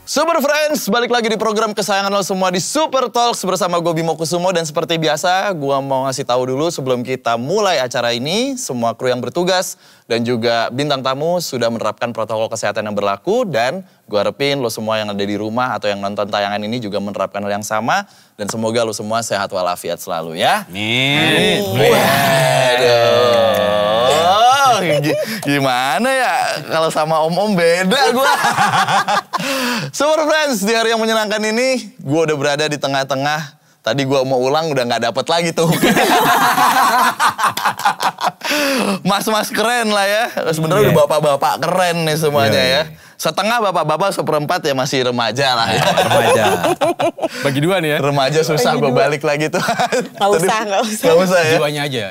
Super Friends, balik lagi di program kesayangan lo semua di Super Talks bersama gue Bimo Kusumo. Dan seperti biasa, gue mau ngasih tahu dulu sebelum kita mulai acara ini, semua kru yang bertugas dan juga bintang tamu sudah menerapkan protokol kesehatan yang berlaku. Dan gue harapin lo semua yang ada di rumah atau yang nonton tayangan ini juga menerapkan hal yang sama. Dan semoga lo semua sehat walafiat selalu ya. Amin. Waduh. Gimana ya kalau sama om-om beda gue. Super Friends, di hari yang menyenangkan ini gue udah berada di tengah-tengah. Tadi gue mau ulang udah gak dapet lagi tuh. Mas-mas keren lah ya. Sebenarnya udah bapak-bapak keren nih semuanya ya. Setengah bapak-bapak, seperempat ya masih remaja lah ya. Remaja. Bagi dua nih ya. Remaja susah gue balik lagi tuh. Gak usah. Gak usah ya. Jiwanya aja.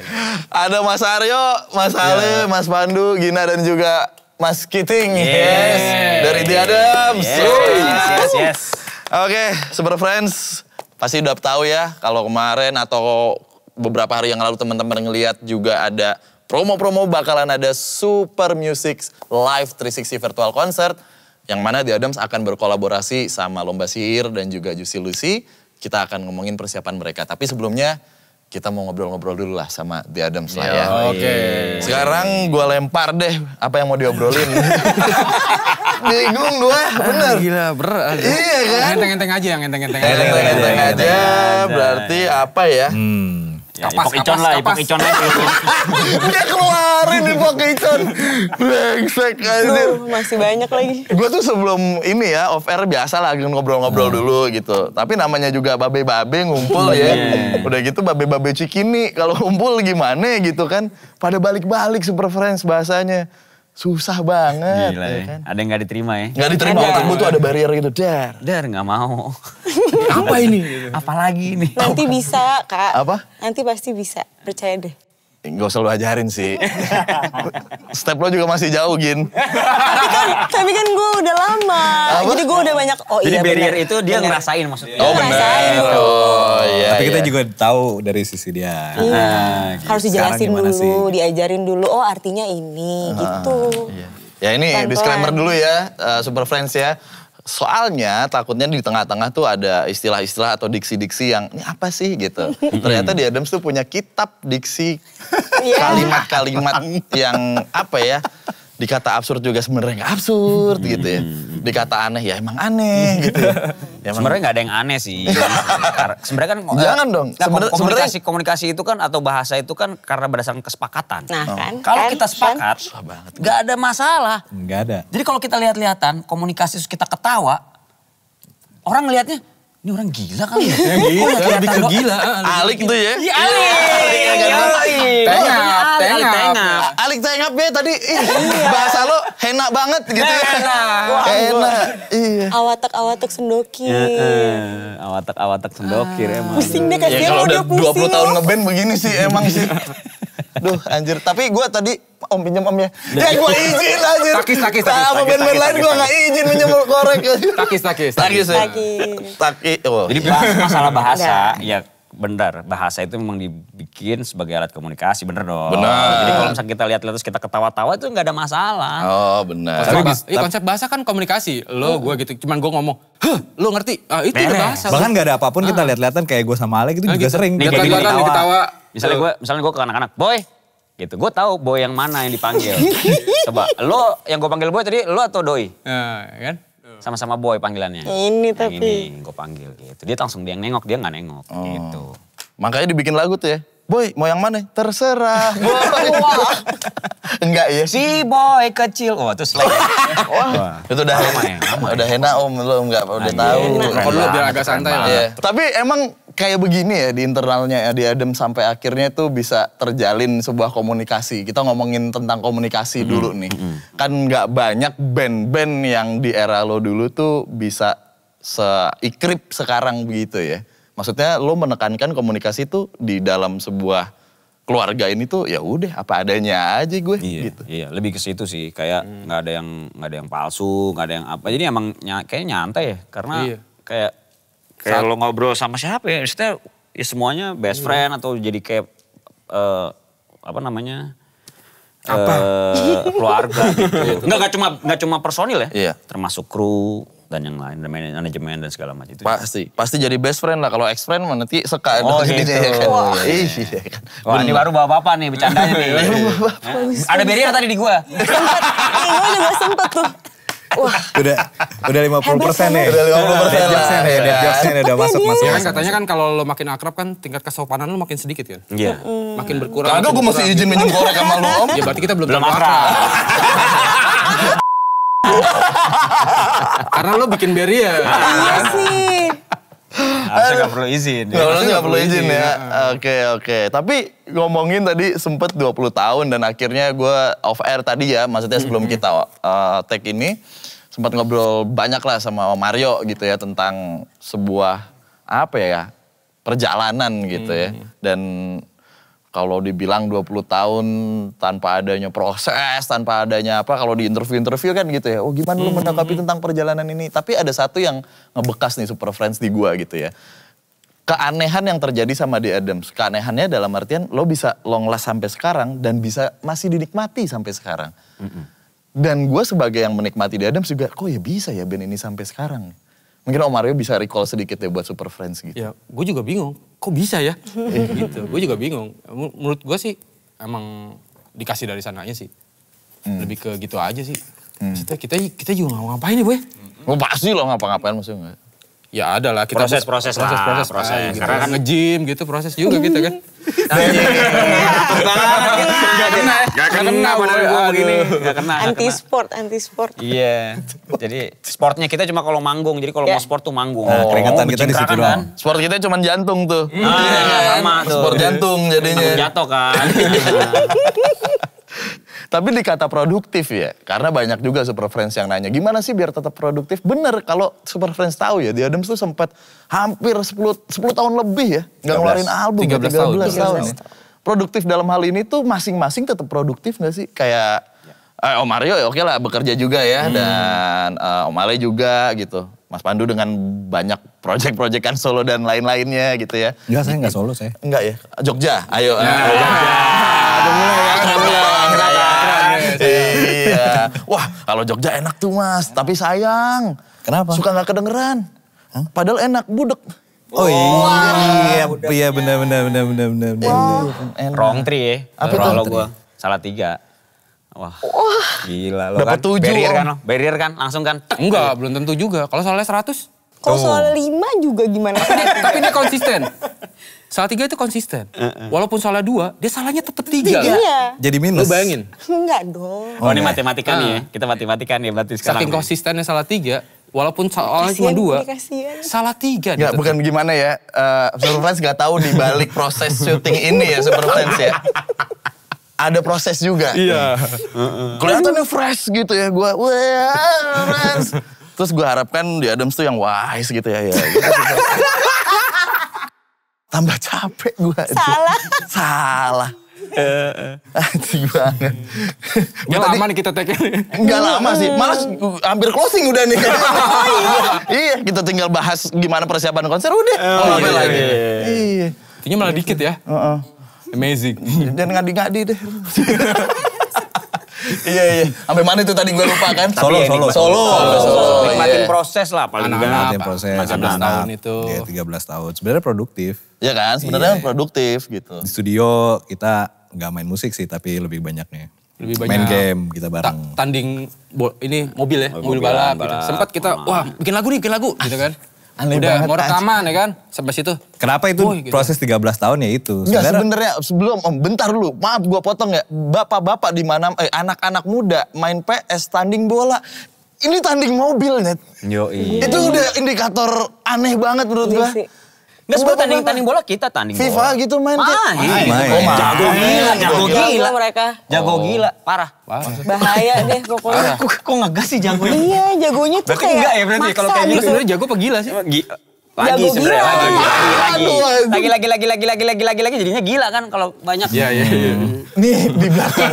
Ada Mas Aryo, Mas Ale, Mas Pandu, Gina dan juga Mas Kiting. Yes. Dari The Adams. Yes. Oke, Super Friends. Pasti udah tahu ya kalau kemarin atau beberapa hari yang lalu teman-teman ngeliat juga ada promo-promo bakalan ada Super Music Live 360 Virtual Concert. Yang mana The Adams akan berkolaborasi sama Lomba Sihir dan juga Juicy Lucy. Kita akan ngomongin persiapan mereka. Tapi sebelumnya kita mau ngobrol-ngobrol dulu lah sama The Adams lah ya. Oke. Sekarang gue lempar deh apa yang mau diobrolin. Bingung gue, bener. Gila, berat. Iya kan? Enteng-enteng aja. Enteng-enteng aja, berarti apa ya? Ipok icon lah. Dia keluarin Ipok icon. Brengsek anjir. Masih banyak lagi. Gue tuh sebelum ini ya, off air biasa lah ngobrol-ngobrol dulu gitu. Tapi namanya juga babe-babe ngumpul ya. Udah gitu babe-babe cikini, kalau ngumpul gimana gitu kan. Pada balik-balik Super Friends bahasanya. Susah banget. Gila ya. Kan? Ada yang gak diterima ya? Gak diterima, otak tuh ada barrier gitu. Dar gak mau. Apa ini? Apalagi ini? Nanti bisa, Kak. Apa? Nanti pasti bisa. Percaya deh. Gak usah lu ajarin sih. Step lo juga masih jauh, Gin. Tapi kan gue udah lama. Apa? Jadi gue udah banyak. Oh Jadi iya barrier bener. itu dia ngerasain maksudnya. Oh ngerasain bener. dulu. Oh iya. Tapi kita iya. juga tahu dari sisi dia. Iya. Harus Sekarang dijelasin gimana dulu, sih? diajarin dulu. Oh artinya ini, gitu. Ya ini Pelan-pelan. disclaimer dulu ya, Super Friends ya. Soalnya takutnya di tengah-tengah tuh ada istilah-istilah atau diksi-diksi yang ini apa sih gitu. Ternyata di Adams tuh punya kitab diksi kalimat-kalimat yang apa ya. Dikata absurd juga sebenarnya nggak absurd gitu ya. Dikata aneh ya emang aneh gitu ya. Sebenarnya gak ada yang aneh sih. Sebenarnya kan Jangan dong. komunikasi itu kan atau bahasa itu kan karena berdasarkan kesepakatan. Nah kan. Kalau kan, kita sepakat, gak ada masalah. Enggak ada. Jadi kalau kita lihat-lihatan, komunikasi terus kita ketawa, orang ngelihatnya, ini orang gila kali ya? Gila, lebih ke gila. Alik tuh ya. Iya, Tengap. Alik tengap ya tadi. Bahasa lo enak banget gitu ya. Enak. Iya. Awatak-awatak sendokir. Awatak sendokir emang. Pusing deh Ya kasihan kalau lo udah dia pusing. 20 tahun ngeband begini sih emang sih. Duh anjir, tapi gue tadi om pinjam om ya. Ya gue izin anjir. Takis. Sama band-band lain gue gak izin pinjam korek. Takis. Takis. Oh. Jadi masalah bahasa, ya benar. Bahasa itu memang dibikin sebagai alat komunikasi, bener dong. Benar. Jadi kalau misalnya kita lihat terus kita ketawa-tawa itu nggak ada masalah. Oh benar. Konsep bahasa kan komunikasi. Lo, gue gitu. Cuman gue ngomong, lo ngerti? Ah, itu udah Beres. bahasa. Bahkan gak ada apapun kita lihat-lihatan kayak gue sama Alek itu juga gitu. sering. Nih, Kayak kayak gini. gini. Ketawa. Misalnya gue ke anak-anak, boy, gitu. Gue tahu boy yang mana yang dipanggil. Coba, lo yang gue panggil boy tadi, lo atau doi? Nah, kan? Sama-sama boy panggilannya. Ini Yang tapi. ini gue panggil gitu. Dia langsung dia yang nengok, dia nggak nengok gitu. Makanya dibikin lagu tuh ya. Boy, mau yang mana? Terserah. Boy. Enggak ya? Si boy kecil, wah itu slang. Wah, itu udah udah enak om, lo enggak udah tahu. Kalau dulu biar agak santai lah. Iya. Tapi emang kayak begini ya di internalnya ya, di Adem sampai akhirnya tuh bisa terjalin sebuah komunikasi. Kita ngomongin tentang komunikasi dulu nih. Kan nggak banyak band-band yang di era lo dulu tuh bisa seikrip sekarang begitu ya. Maksudnya lo menekankan komunikasi tuh di dalam sebuah keluarga ini tuh ya udah apa adanya aja gue gitu. Iya, lebih ke situ sih. Kayak nggak ada yang palsu, nggak ada yang apa. Jadi emang kayak nyantai ya, karena kayak lo ngobrol sama siapa ya, maksudnya ya semuanya best friend atau jadi kayak apa namanya? keluarga gitu. Nggak cuma personil ya, Iya. termasuk kru, dan yang lain, dan manajemen dan segala macam itu. Pasti jadi best friend lah. Kalau ex friend mah nanti seka. Oh jadinya, gitu. ya kan? Wah. Iya kan. Wah ini baru bapak-bapak nih bercandanya nih. Ada barrier tadi di gua. Gue juga sempet tuh. Wah. Udah 50% nih. Udah 50% lah. Dead jokes-nya udah masuk. Ya kan katanya kan kalau lo makin akrab kan tingkat kesopanan lo makin sedikit kan. Iya. Makin berkurang. Kagak gue masih izin minjem korek sama lu om. Ya berarti kita belum Belum terlalu akrab. Karena lo bikin barrier. Iya sih. Harusnya gak perlu izin. Nggak perlu izin ya. Oke. Tapi ngomongin tadi sempet 20 tahun dan akhirnya gue off air tadi ya. Maksudnya sebelum kita take ini. Sempat ngobrol banyak lah sama Mario gitu ya. Tentang sebuah perjalanan gitu ya. Dan kalau dibilang 20 tahun tanpa adanya proses, tanpa adanya kalau di interview kan gitu ya. Oh gimana lu menanggapi tentang perjalanan ini. Tapi ada satu yang ngebekas nih Super Friends di gua gitu ya. Keanehan yang terjadi sama The Adams. Keanehannya dalam artian lo bisa long last sampai sekarang dan bisa masih dinikmati sampai sekarang. Dan gue sebagai yang menikmati The Adams juga, kok ya bisa ya band ini sampai sekarang. Mungkin Om Mario bisa recall sedikit ya buat Super Friends gitu. Ya gue juga bingung, kok bisa ya? Gitu, gue juga bingung. Menurut gue sih emang dikasih dari sananya sih. Lebih ke gitu aja sih. Maksudnya kita juga gak mau ngapain ya boy? Oh pasti lo ngapa-ngapain maksudnya enggak? Ya ada lah. Proses lah. Proses. Gitu. Karena kan nge-gym gitu proses juga gitu kan. Gak kena padahal gue begini. Gak kena. Anti sport. Iya. Jadi sportnya kita cuma kalau manggung. Jadi kalau mau sport tuh manggung. Nah, keringetan kita di situ doang. Sport kita cuma jantung tuh. Sama tuh. Sport jantung jadinya. Jatuh kan. Tapi dikata produktif ya, karena banyak juga Super Friends yang nanya, gimana sih biar tetap produktif? Bener, kalau Super Friends tahu ya, The Adams tuh sempat hampir 10 tahun lebih ya, nggak ngeluarin album. 13 tahun. Ya. Produktif dalam hal ini tuh masing-masing tetap produktif nggak sih? Kayak Om Mario ya oke lah bekerja juga ya, dan Om Ale juga gitu. Mas Pandu dengan banyak project-projectan solo dan lain-lainnya gitu ya. Enggak, saya enggak solo saya. Enggak ya? Jogja, ayo. Iya. Wah, kalau Jogja enak tuh Mas, tapi sayang. Kenapa? Suka nggak kedengeran. Padahal enak, budek. Oh iya benar. Wrong tree ya. Apa tuh? Kalau gue salah 3. Wah, gila lo Dapat kan. 7, Barrier Om. kan lo, barrier kan, langsung kan. Enggak, belum tentu juga. Kalau soalnya 100. Kalau soal 5 juga gimana? Tapi dia konsisten. Salah 3 itu konsisten. Walaupun salah 2, dia salahnya tetap 3. Iya. Jadi Lu minus. bayangin. Enggak dong. Oh ini matematika nih ya, kita matematika nih berarti sekarang. Saking konsistennya salah 3, walaupun soalnya cuma 2, salah 3. Ya bukan gimana ya, Super Friends nggak tahu di balik proses syuting ini ya Super Friends ya. Ada proses juga. Iya. Kelihatannya fresh gitu ya, gue fresh. Terus gue harapkan The Adams tuh yang wise gitu ya. Gitu. Tambah capek gue. Salah. Anjing banget. Gak lama nih kita take ini. Enggak lama sih, malah hampir closing udah nih. Iya, kita tinggal bahas gimana persiapan konser udah. Apa lagi? Iya. Intinya malah dikit ya. Amazing. Dan ngadi-ngadi deh. Iya. Sampai mana itu tadi gue lupa kan? Solo. Nikmatin proses lah paling enggak. Nikmatin proses. 14 tahun itu. Iya 13 tahun. Sebenarnya produktif. Iya kan, sebenarnya produktif gitu. Di studio kita nggak main musik sih, tapi lebih banyaknya. Lebih banyak. Main game kita bareng. Tanding ini mobil ya, mobil balap gitu. Sempat kita, wah bikin lagu gitu kan. Aneh Udah banget, mau rekaman ya kan, sampai situ. Kenapa itu Gitu. proses 13 tahun ya itu? Enggak sebenarnya sebelum bentar dulu, maaf gue potong ya. Bapak-bapak di mana anak-anak muda main PS tanding bola. Ini tanding mobil net. Yoi. Itu udah indikator aneh banget menurut gue. Nggak sebenarnya tanding bola kita tanding FIFA bola. gitu main. Main. Jago gila. Mereka. Jago gila, parah. Bahaya deh pokoknya. Kok ngegas sih jago? Iya, jagonya tuh Berarti kayak enggak ya berarti kalau kayak Lu gitu. sebenarnya jago apa gila sih? Lagi Jago sebenarnya gila. lagi jadinya gila kan kalau banyak. Iya. Nih di belakang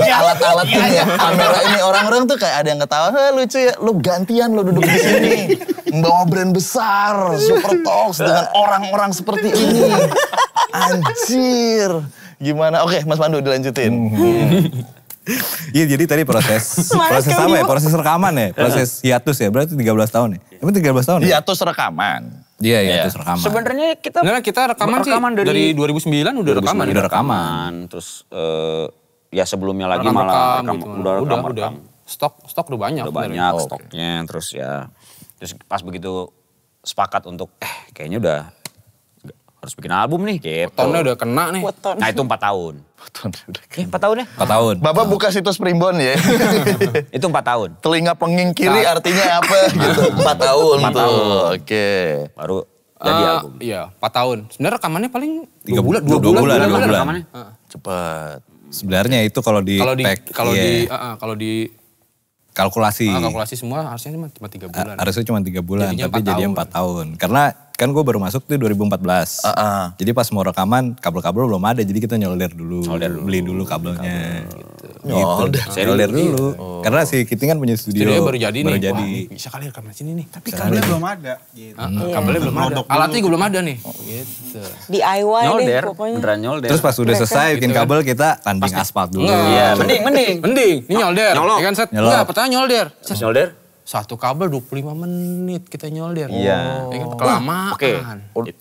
alat-alat ini ya. Kamera ini orang-orang tuh kayak ada yang ketawa, lucu ya. Lu gantian lu duduk di sini. Membawa brand besar, Super Talks dengan orang-orang seperti ini. Anjir. Gimana? Oke, Mas Pandu dilanjutin. Iya jadi tadi proses apa ya? Proses rekaman ya? Proses hiatus ya? Berarti 13 tahun ya? Emang 13 tahun ya? Hiatus rekaman. Iya hiatus rekaman. Sebenarnya kita rekaman sih dari 2009 udah rekaman. Udah rekaman. Terus ya sebelumnya lagi malah udah. Stok udah banyak. Udah banyak stoknya terus ya. Terus pas begitu sepakat untuk kayaknya udah harus bikin album nih gitu. Tonnya udah kena nih. Nah itu 4 tahun. 4 tahun ya? 4 tahun. Bapak buka situs Primbon ya. Itu 4 tahun. Telinga penging kiri artinya apa gitu. 4 tahun tuh. Oke. Baru jadi album. Iya 4 tahun. Sebenarnya rekamannya paling 2 bulan. Rekamannya. Cepat. Sebenarnya itu kalau di kalkulasi semua harusnya cuma 3 bulan. Harusnya cuma 3 bulan, Jadinya tapi 4 jadi 4 tahun. Karena kan gue baru masuk tuh 2014. Jadi pas mau rekaman, kabel-kabel belum ada. Jadi kita nyolder dulu. Beli dulu kabelnya. Nyolder dulu. Karena si Kiting kan punya studio. Baru jadi nih. Jadi. Wah, bisa kali rekaman sini nih. Tapi kabelnya belum ada. Gitu. Kabelnya belum ada. Alatnya juga belum ada nih. Gitu. DIY deh Nyolder, pokoknya. beneran nyolder. Terus pas udah selesai bikin kabel kita tanding aspal dulu. Iya, mending. Ini nyolder. Nyolok. Ya kan Set? Nyolok. Enggak, pertanyaan nyolder. Nyolder? Satu kabel 25 menit kita nyolder. Iya. Ya kan, kelamaan. Oke,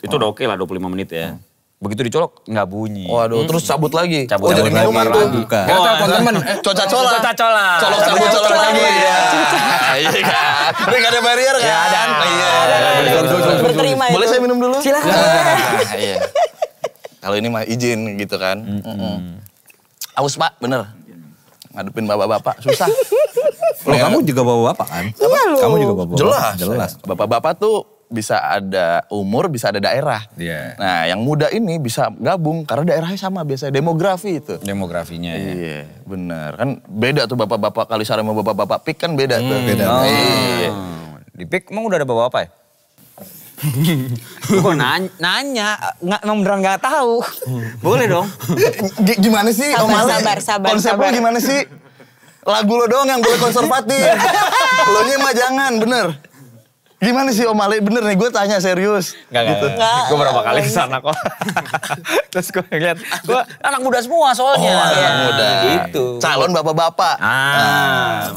itu udah oke lah 25 menit ya. Begitu dicolok nggak bunyi. Waduh, terus cabut lagi. Cabut jadi lagi. minuman tuh. Buka. Kita telepon temen. Coca-cola. Coca-cola. Colok lagi. Iya. Iya kan. Udah gak ada barrier kan? Ya, ada. Iya. Berterima itu. Boleh saya minum dulu? Silahkan. Iya. Kalau ini mah izin gitu kan. Aus Pak, bener. Ngadepin bapak-bapak, susah. Loh, kamu juga bawa bapak kan? Iya loh. Kamu juga bawa bapak. Jelas. Bapak-bapak tuh bisa ada umur, bisa ada daerah. Iya. Nah yang muda ini bisa gabung karena daerahnya sama biasanya. Demografi itu. Demografinya ya. Iya bener. Kan beda tuh bapak-bapak Kalisari sama bapak-bapak PIK kan beda tuh. Beda. Iya. Di PIK emang udah ada bawa apa ya? Gue nanya, emang beneran gak tahu. Boleh dong. Gimana sih Om Ale? Sabar. Konsep lo gimana sih? Lagu lo doang yang boleh konservatif. Lo nya mah jangan, bener. Gimana sih Om Ale? Bener nih, gue tanya serius. Gak. Gue berapa kali kesana kok. Terus gue ngeliat, gue anak muda semua soalnya. Anak muda. Gitu. Calon bapak-bapak.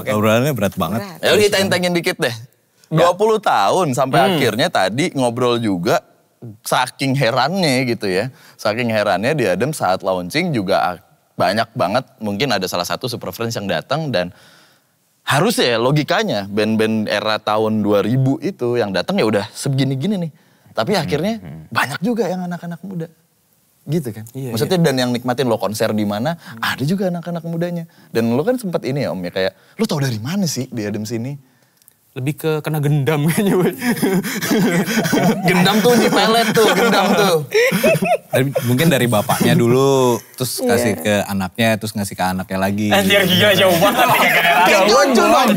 Obrolannya berat banget. Ya udah kita intengin dikit deh. 20 tahun sampai akhirnya tadi ngobrol juga saking herannya gitu ya. Saking herannya di Adem saat launching juga banyak banget mungkin ada salah satu super friends yang datang dan harusnya ya logikanya band-band era tahun 2000 itu yang datang ya udah segini-gini nih. Tapi akhirnya banyak juga yang anak-anak muda. Gitu kan. Maksudnya dan yang nikmatin lo konser di mana ada juga anak-anak mudanya. Dan lo kan sempat ini ya Om ya kayak lo tau dari mana sih di Adem sini? Lebih ke kena gendam kayaknya. Gendam tuh di pelet tuh, gendam tuh. Mungkin dari bapaknya dulu, terus kasih ke anaknya, terus ngasih ke anaknya lagi. Anjir gila jauh banget. Kejauhan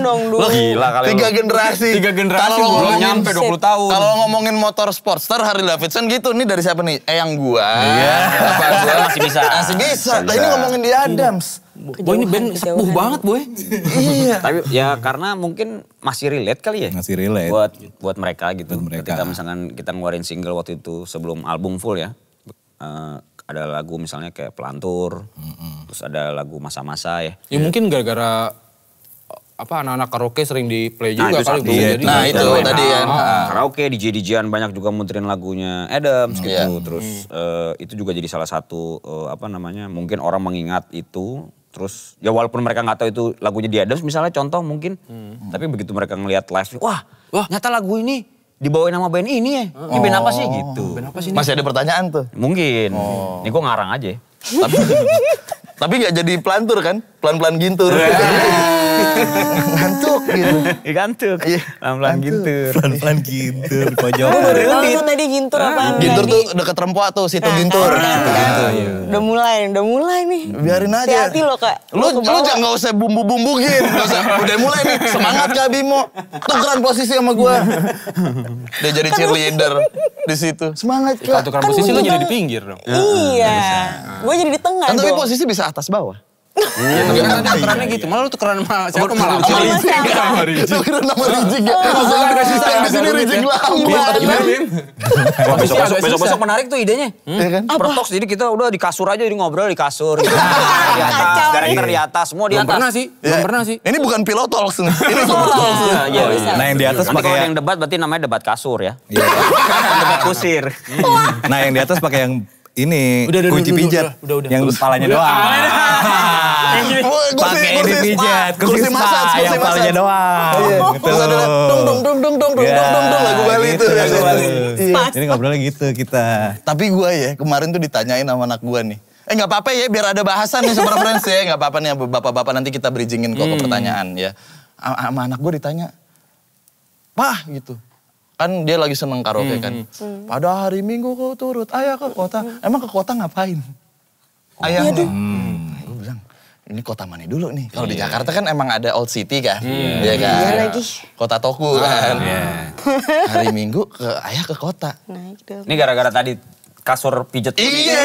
dong dulu. Gila kali. 3 generasi. Kalau Kalau belum ngomongin nyampe 20 tahun. Kalau ngomongin motor Sportster Harley Davidson gitu, nih dari siapa nih? Yang gua. Apa gua? Masih bisa. Masih bisa. Nah, ini ngomongin di Adams. Boy ini band sepuh banget boy. Iya. Tapi ya karena mungkin masih relate kali ya. Masih relate. Buat mereka gitu. Buat mereka. Ketika misalkan kita ngeluarin single waktu itu sebelum album full ya. Ada lagu misalnya kayak Pelantur. Terus ada lagu Masa-Masa ya. Ya mungkin gara-gara anak-anak karaoke sering di play juga itu kali satu. bro. Iya, Jadi nah, gitu. itu tadi kan. Karaoke, DJ-DJan banyak juga muterin lagunya Adams gitu. Terus itu juga jadi salah satu mungkin orang mengingat itu. Terus ya walaupun mereka nggak tahu itu lagunya di Adams misalnya contoh mungkin. Tapi begitu mereka ngelihat live, wah nyata lagu ini dibawain sama band ini ya. Ini band apa sih gitu. Band apa sih ini? Masih ada pertanyaan tuh. Mungkin. Ini gue ngarang aja. Tapi gak jadi pelantur kan? Pelan-pelan gintur. Ngantuk gitu. Gantuk. Pelan-pelan gintur. Pelan-pelan gitu, di pojok. Tahu tuh tadi gintur apaan? Gintur tadi? tuh deket Rempoa tuh, situ gintur. Udah mulai nih. Biarin aja. Hati-hati lo Kak. Lu jangan gak usah bumbu-bumbuin. Udah mulai nih, semangat Kak Bimo. Tukeran posisi sama gua. Dia jadi cheerleader di situ. Semangat Kak. Tukar posisi lo jadi di pinggir dong. Iya. Gue jadi di tengah Kan tapi dong. posisi bisa atas bawah. Iya, tapi kan ada aturannya gitu. Malah lu tukeran sama siapa malah. Sama Rijik. Tukeran sama Rijik ya. Masalah dikasih sayang di sini Rijik lambat. Gimana, Bim? Besok menarik tuh idenya. Pertoks, jadi kita udah di kasur aja, jadi ngobrol di kasur. Di atas, director di atas, semua di atas. Belum pernah sih. Ini bukan pillow talks nih. Ini super talks. Nah yang di atas Nanti kalau pakai yang debat berarti namanya debat kasur ya. Debat kusir. Nah yang di atas pakai yang ini kunci pijat. Udah. Yang kepalanya doang. Pakai ini pijat, kursi massage yang kepalanya doang. Terus ada dong lagu Bali itu. Jadi ngobrolnya gitu kita. Tapi gue ya kemarin tuh ditanyain sama anak gue nih. Gak apa-apa ya biar ada bahasan nih super friends ya. Gak apa-apa nih bapak-bapak nanti kita bridgingin kok ke pertanyaan ya. Sama anak gue ditanya, Pak gitu. Kan dia lagi seneng karaoke kan. Pada hari Minggu kau turut ayah ke kota. Emang ke kota ngapain? Ayahnya. Gue bilang, ini kota mana dulu nih? Kalau di Jakarta kan emang ada Old City kan. Iya kan? Iya lagi. Kota Toku kan. Hari Minggu ayah ke kota. Ini gara-gara tadi kasur pijet. Iya.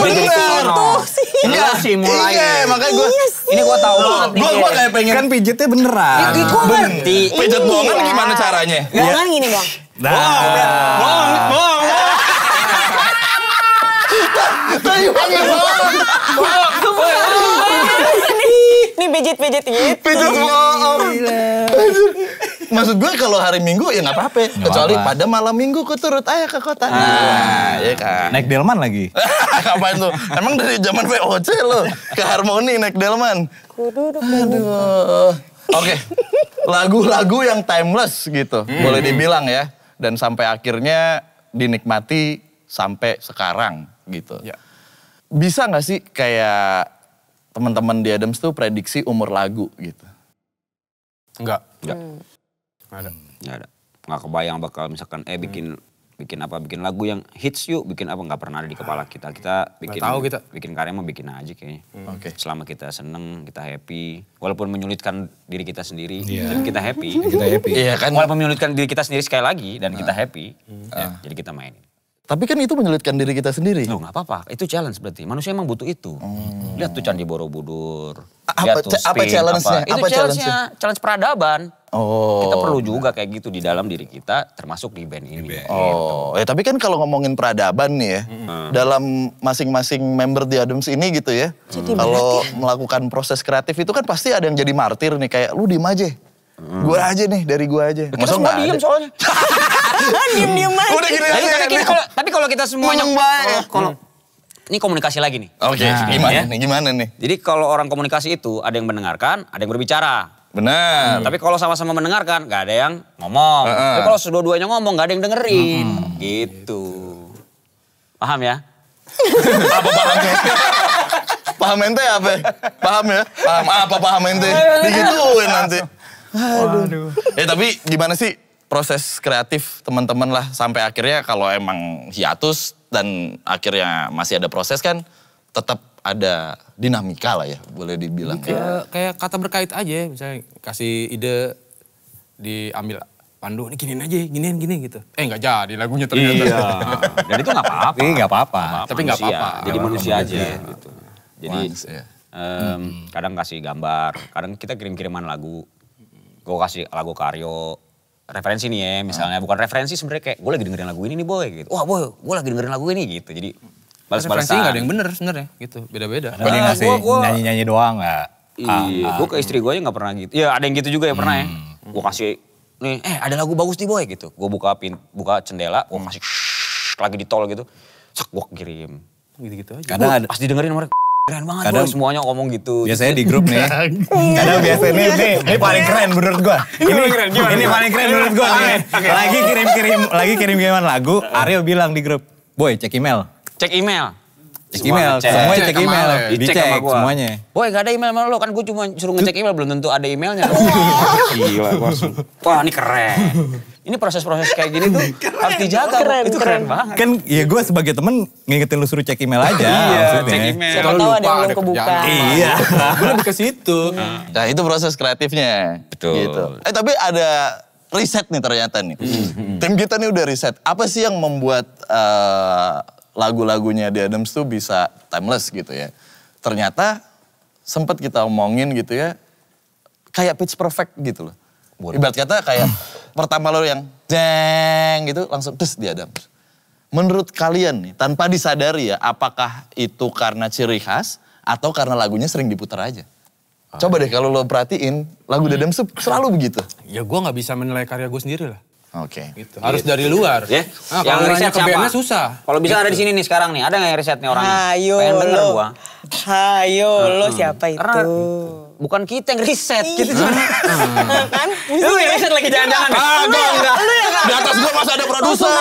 Itu sih. Iya sih mulai. Iya, makanya gue. Ini gue tahu banget nih. Gue kayak pengen. Kan pijetnya beneran. Berhenti. Pijet bohongan gimana caranya? Bohongan gini bang. Bohong. Ini pijit gitu. Pijet bohong. Maksud gue kalau hari Minggu ya gak apa-apa. Kecuali pada malam Minggu ku turut ayah ke kota. Nah, ya kan. Naik delman lagi. Kapan tuh? Emang dari zaman VOC lo ke Harmoni naik delman. Aduh. Oke. Lagu-lagu yang timeless gitu. Boleh dibilang ya. Dan sampai akhirnya dinikmati sampai sekarang gitu. Ya. Bisa gak sih kayak teman-teman di Adams tuh prediksi umur lagu gitu? Enggak. Nggak ada. Nggak kebayang bakal misalkan bikin lagu yang hits yuk, bikin apa, nggak pernah ada di kepala kita. Kita bikin karya mah bikin aja kayaknya. Oke. Selama kita seneng, kita happy. Walaupun menyulitkan diri kita sendiri, dan kita happy. Iya kan. Walaupun menyulitkan diri kita sendiri sekali lagi dan kita happy, jadi kita mainin. Tapi kan itu menyulitkan diri kita sendiri. Loh nggak apa-apa, itu challenge berarti. Manusia emang butuh itu. Lihat tuh Candi Borobudur. Apa challenge-nya? Itu challenge peradaban. Oh. Kita perlu juga kayak gitu di dalam diri kita, termasuk di band ini. Oh, tapi kan kalau ngomongin peradaban nih ya, dalam masing-masing member di Adams ini gitu ya, kalau melakukan proses kreatif itu kan pasti ada yang jadi martir nih, kayak lu diem aja. Gue aja nih, dari gue aja. Kita semua diem soalnya. Diem aja. Udah gini aja. Tapi kalau kita semuanya, kalau ini komunikasi lagi nih. Oke, gimana nih? Jadi kalau orang komunikasi itu ada yang mendengarkan, ada yang berbicara. Benar. Tapi kalau sama-sama mendengarkan, gak ada yang ngomong. Tapi kalau dua-duanya ngomong, gak ada yang dengerin. Gitu. Paham ya? Apa pahamnya? Paham ente apa? Paham ya? Paham ente? Digituin nanti. Aduh. Tapi gimana sih proses kreatif teman-teman lah sampai akhirnya kalau emang hiatus dan akhirnya masih ada proses kan tetap ada dinamika lah ya boleh dibilang. Kayak kata berkait aja misalnya kasih ide diambil Pandu, ini giniin gini gitu. Nggak jadi lagunya ternyata. Iya. Dan itu nggak apa-apa. Nggak apa-apa. Tapi nggak apa-apa. Jadi manusia aja gitu. Jadi kadang kasih gambar, kadang kita kirim-kiriman lagu. Gue kasih lagu ke Aryo, referensi nih ya misalnya. Bukan referensi sebenarnya kayak gue lagi dengerin lagu ini nih boy gitu. Wah boy, gue lagi dengerin lagu ini gitu. Jadi balas-balasan. Referensi nggak ada yang bener sebenarnya gitu, beda-beda. Dia ngasih nyanyi-nyanyi doang nggak? Iya, gue ke istri gue aja nggak pernah gitu. Ya ada yang gitu juga ya pernah ya. Gue kasih, nih ada lagu bagus nih boy gitu. Gue buka jendela, gue kasih lagi di tol gitu. Sek gue kirim. Gitu-gitu aja. Kadang Pas didengerin mereka, keren banget boy semuanya ngomong gitu. Biasanya di grup nih. Kadang biasanya ini paling keren menurut gue. Ini paling keren menurut gue nih. Lagi kirim-kiriman lagu, Aryo bilang di grup, boy cek email. Cek email. Semuanya cek email. Dicek semuanya. Boy gak ada email sama lo, kan gue cuma suruh ngecek email, belum tentu ada emailnya. Gila, wah ini keren. Ini proses-proses kayak gini tuh harus dijaga. Itu keren banget. Kan ya gue sebagai temen ngingetin lu suruh cek email aja. Iya, maksudnya. cek email. Siapa tahu ada yang belum kebuka. Iya. Gue lebih ke situ. Nah itu proses kreatifnya. Betul. Gitu. Tapi ada riset nih ternyata nih. Tim kita nih udah riset. Apa sih yang membuat lagu-lagunya The Adams tuh bisa timeless gitu ya. Ternyata sempet kita omongin gitu ya, kayak pitch perfect gitu loh. Ibarat kata kayak pertama lo yang jeng gitu langsung terus diadam. Menurut kalian nih, tanpa disadari ya, apakah itu karena ciri khas atau karena lagunya sering diputar aja? Coba deh kalau lo perhatiin, lagu Dadam selalu begitu. Ya gue gak bisa menilai karya gue sendiri lah. Oke. Gitu. Harus dari luar. Ya. Nah, Yang kalau riset ke siapa? bandnya susah. Kalau bisa Gitu. ada di sini nih sekarang nih, ada gak yang riset nih orangnya? Hayo Pengen denger lo. gua. Hayo lo siapa itu? Karena bukan kita yang riset, kita cuma... Kan? Lu yang riset lagi jangan-jangan. Enggak. Di atas gue masih ada produser.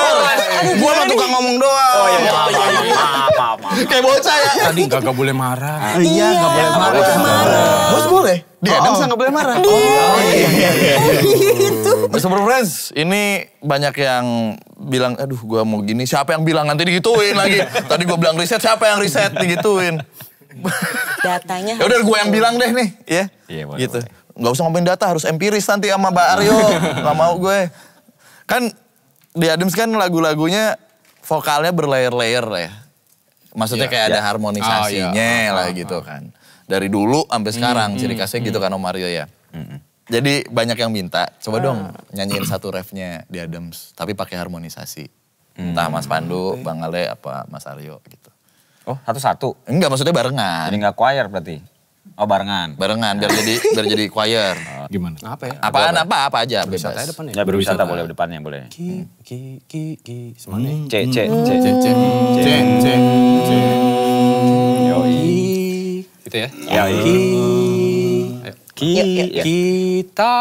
Gue mah tukang ngomong doang. Oh iya, maaf. Kayak bocah ya. Tadi gak boleh marah. Iya, gak boleh marah. Bos boleh? Di Adam nggak boleh marah. Gitu. Super Friends, ini banyak yang bilang, aduh gue mau gini. Siapa yang bilang nanti digituin lagi. Tadi gue bilang riset, siapa yang riset digituin. Datanya Ya udah gue yang bilang deh nih, ya. Iya, boleh, Gitu. Nggak usah ngomongin data, harus empiris nanti sama Mbak Aryo. Nggak mau gue. Kan di Adams kan lagu-lagunya vokalnya berlayer-layer ya. Maksudnya kayak ada harmonisasinya lah gitu kan. Dari dulu sampai sekarang ciri khasnya gitu kan Om Mario ya. Jadi banyak yang minta, coba dong nyanyiin satu refnya di Adams. Tapi pakai harmonisasi. Entah Mas Pandu, Bang Ale, apa Mas Aryo gitu. Oh, satu-satu? Enggak, maksudnya barengan. Jadi gak choir berarti? Oh, barengan? Barengan, biar jadi choir. Gimana? Apa ya? Apa aja bebas. Berwisata depan ya? Ya berwisata boleh depannya boleh. Ki. Semuanya. C. Yoi. Gitu ya? Yoi. Kita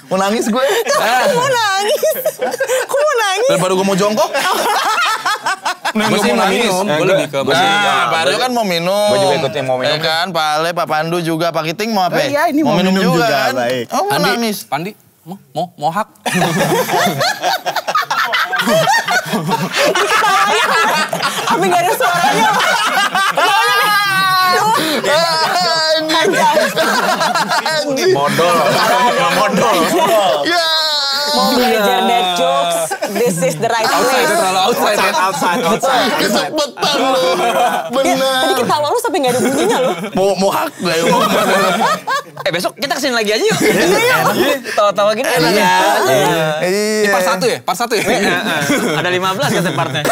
Mau nangis gue. Kok nangis? Kok mau nangis? Daripada gue mau jongkok. Gue sih mau minum, gue lebih ke Nah, Pak Aryo kan mau minum. Gue juga ikutin mau minum. Ya kan, Pak Ale, Pak Pandu juga, Pak Kiting mau apa? Iya, ini mau minum juga, kan? baik. Oh, mau nangis. Pandi, mau hak. Tapi gak ada suaranya. Modal. Ya. Mau belajar dad jokes, this is the right way. Itu terlalu outside. Kesepetan lu. Tadi Benar. ketawa lu sampai gak ada bunyinya lu. Mau hak gak ya? Besok kita kesini lagi aja yuk. Tawa-tawa gini enak ya. Iya. Part 1 ya? Part 1 ya? Ada 15 kata partnya.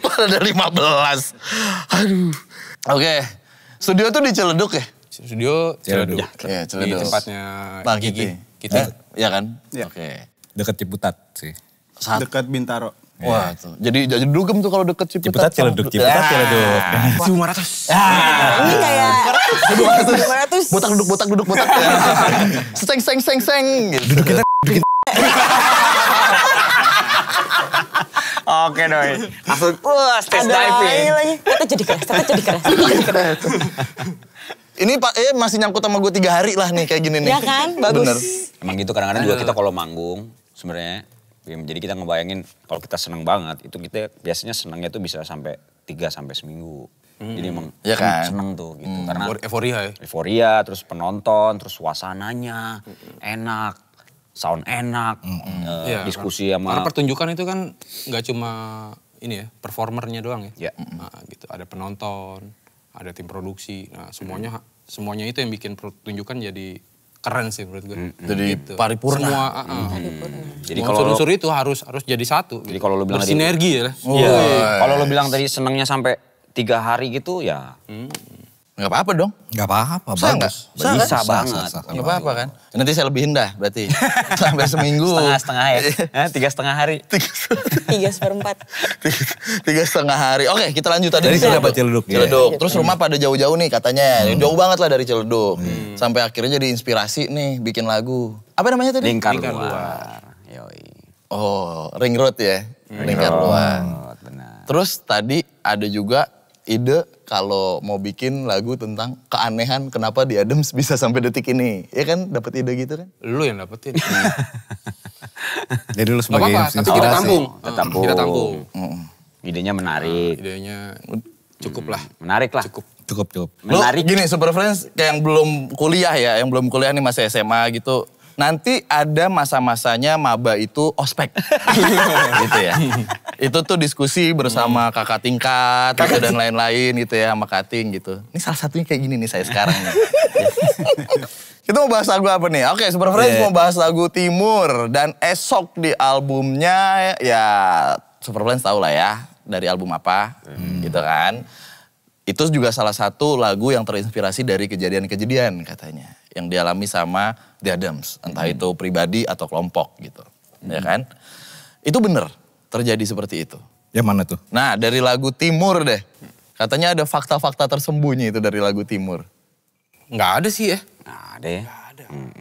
Ada 15. Aduh. Oke. Studio tuh di Ciledug ya? Studio Ciledug. Iya, Di Ciledug. tempatnya Pak Gigi. Kita. Iya kan? Iya. Oke. Deket Ciputat sih. Dekat Bintaro. Wah tuh. Jadi dugem tuh kalau deket Ciputat Ciledug, Ciputat Ciledug. 500. Ini kayak 200. Botak duduk. Seng. Gitu. Duduk kita. Oke doi. Langsung stage Ada diving. lagi. Kita jadi keras. Ini Pak masih nyangkut sama gue 3 hari lah nih kayak gini nih. Ya kan? Bagus. Bener. Emang gitu kadang-kadang juga kita kalau manggung sebenarnya. Jadi kita ngebayangin kalau kita seneng banget itu kita biasanya senengnya tuh bisa sampai 3 sampai seminggu. Jadi emang Ya kan? seneng tuh gitu. Karena Euforia ya? euforia, terus penonton, terus suasananya enak, sound enak, Iya, diskusi karena sama... pertunjukan itu kan nggak cuma ini ya, performernya doang ya. Ya. Nah, gitu. Ada penonton, ada tim produksi. Nah, semuanya itu yang bikin pertunjukan jadi keren sih menurut gue. Jadi Gitu. paripurna. Semua, Jadi semua kalau unsur-unsur itu harus jadi satu. Jadi kalau lu bilang tadi- bersinergi ya. Iya. Kalau lo bilang tadi senengnya sampai 3 hari gitu ya Gak apa-apa dong. Gak apa-apa, Bisa nggak? bagus. bisa Sah, banget. sah. Gak apa-apa kan. Nanti saya lebihin dah berarti. Sampai seminggu. Setengah-setengah ya. 3,5 hari. 3/4. 3,5 hari. Oke, kita lanjut tadi. Dari di siapa? Ciledug? Ciledug. Terus rumah pada jauh-jauh nih katanya. Jauh banget lah dari Ciledug. Sampai akhirnya jadi inspirasi nih bikin lagu. Apa namanya tadi? Lingkar Lingkar luar. Yoi. Oh, Ring Road ya. Lingkar luar. Benar. Terus tadi ada juga ide kalau mau bikin lagu tentang keanehan kenapa The Adams bisa sampai detik ini. Ya kan dapat ide gitu kan? Lu yang dapetin. Jadi lu Gak sebagai apa-apa, tapi kita tampung. Kita tampung. Idenya menarik. Idenya cukup lah. Menarik lah. Cukup. Menarik. Gini, Super Friends kayak yang belum kuliah ya, yang belum kuliah nih masih SMA gitu. Nanti ada masa-masanya maba itu ospek. Gitu ya. Itu tuh diskusi bersama kakak tingkat gitu, dan lain-lain gitu ya sama kating gitu. Ini salah satunya kayak gini nih saya sekarang nih. Kita mau bahas lagu apa nih? Oke, Super Friends mau bahas lagu Timur. Dan esok di albumnya ya Super Friends tahu lah ya dari album apa gitu kan. Itu juga salah satu lagu yang terinspirasi dari kejadian-kejadian katanya. Yang dialami sama The Adams. Entah itu pribadi atau kelompok gitu. Ya kan? Itu bener terjadi seperti itu. Yang mana tuh? Nah dari lagu Timur deh. Katanya ada fakta-fakta tersembunyi itu dari lagu Timur. Nggak ada sih ya. Nggak ada ya.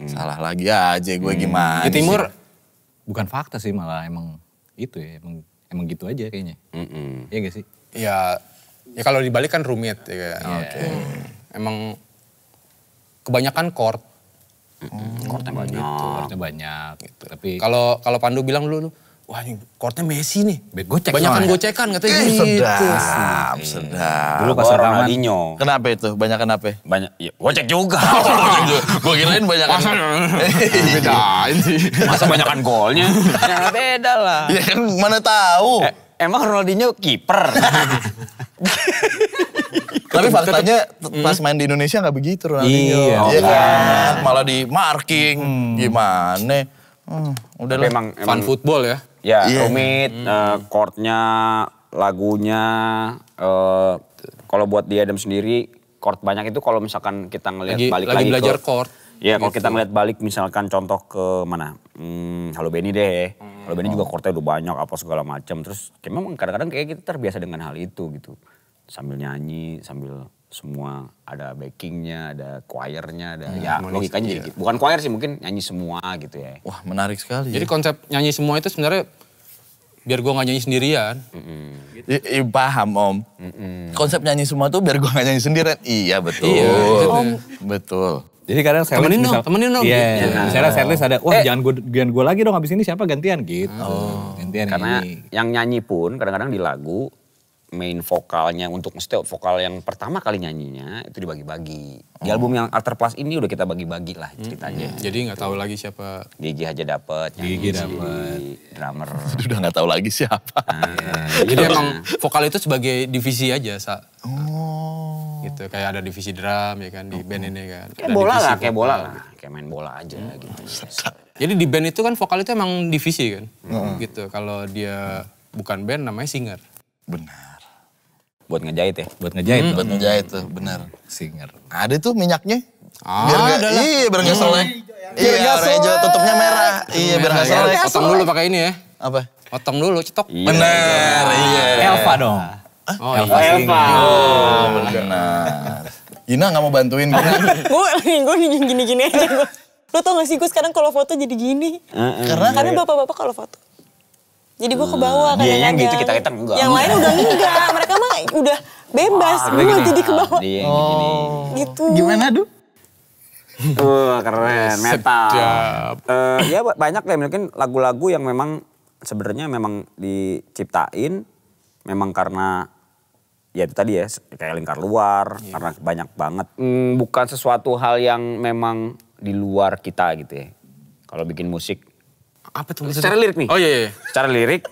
Salah lagi aja gue gimana Di Timur. Bukan fakta sih malah emang itu ya. Emang gitu aja kayaknya. Iya gak sih? Ya kalau dibalik kan rumit ya kan. Oke. Emang kebanyakan chord. Chordnya banyak. Chordnya banyak. Gitu. Tapi Kalau Pandu bilang lu, wah ini chordnya Messi nih. gocek Banyakan soalnya. gocekan katanya gitu. Sedap. Dulu pas Gua rekaman. Ronaldinho. Kenapa itu? Banyakan apa? Banyak, ya, gocek juga. Gue kirain banyakan. Bedain sih. Masa banyakan golnya? Ya beda lah. Ya kan mana tahu. Emang Ronaldinho kiper? Tapi faktanya pas main di Indonesia gak begitu Ronaldinho. Iya. Iya kan? Malah di marking. Gimana? Udah Tapi lah. emang Fun football ya. ya Iya. rumit, chordnya, lagunya. Kalau buat The Adams sendiri, chord banyak itu kalau misalkan kita ngelihat balik Lagi lagi belajar ke... chord. Ya kalau kita ngeliat balik misalkan contoh ke mana, Halo Benny deh. Halo Benny juga chordnya udah banyak apa segala macam. Terus kayak memang kadang-kadang kayak kita terbiasa dengan hal itu gitu. Sambil nyanyi, sambil semua ada backingnya, ada choirnya, ada ya logikanya jadi gitu. Bukan choir sih mungkin nyanyi semua gitu ya. Wah menarik sekali. Jadi konsep nyanyi semua itu sebenarnya biar gue gak nyanyi sendirian. Paham Om. Konsep nyanyi semua tuh biar gue gak nyanyi sendirian. Iya betul. Iya, Betul. Jadi kadang Temenin dong. Iya, Gitu. misalnya setlist ada, wah jangan gue lagi dong abis ini siapa gantian gitu. Gantian Karena ini. yang nyanyi pun kadang-kadang di lagu main vokalnya untuk mesti vokal yang pertama kali nyanyinya itu dibagi-bagi. Di album yang Alter Plus ini udah kita bagi-bagi lah ceritanya. Jadi gak tahu lagi siapa. Gigi aja dapet, Gigi nyanyi dapet. drummer. Udah gak tahu lagi siapa. Jadi emang vokal itu sebagai divisi aja, Sa. Gitu, kayak ada divisi drum ya kan di band ini kan. Kayak Ada bola divisi lah, kayak vokal. bola lah. Kayak main bola aja gitu. Jadi di band itu kan vokal itu emang divisi kan. Gitu, kalau dia bukan band namanya singer. Benar. Buat ngejahit ya. Buat ngejahit. Buat ngejahit tuh, benar. Singer. Ada tuh minyaknya. Ada lah. Iya biar gak selek. Iya warna hijau tutupnya merah. Iya biar gak selek. Potong dulu pakai ini ya. Apa? Potong dulu, cetok. Benar, iya. Elva dong. Oh, Elva iya. Singer. Oh, benar. Gina gak mau bantuin Gina? Gue gini-gini aja. Lo tau gak sih gue sekarang kalau foto jadi gini? Karena bapak-bapak kalau foto. Jadi gue ke bawah kadang-kadang. Dianya gitu, kita enggak. Yang lain udah enggak. Mereka mah udah bebas. Gue jadi ke bawah. Dia yang gini. Gitu. Gimana Duh? Keren, metal. Sedap. Ya banyak deh mungkin lagu-lagu yang memang sebenarnya memang diciptain memang karena ya itu tadi ya kayak lingkar luar karena banyak banget. Bukan sesuatu hal yang memang di luar kita gitu ya. Kalau bikin musik Apa tuh? secara lirik nih. Oh iya. Secara lirik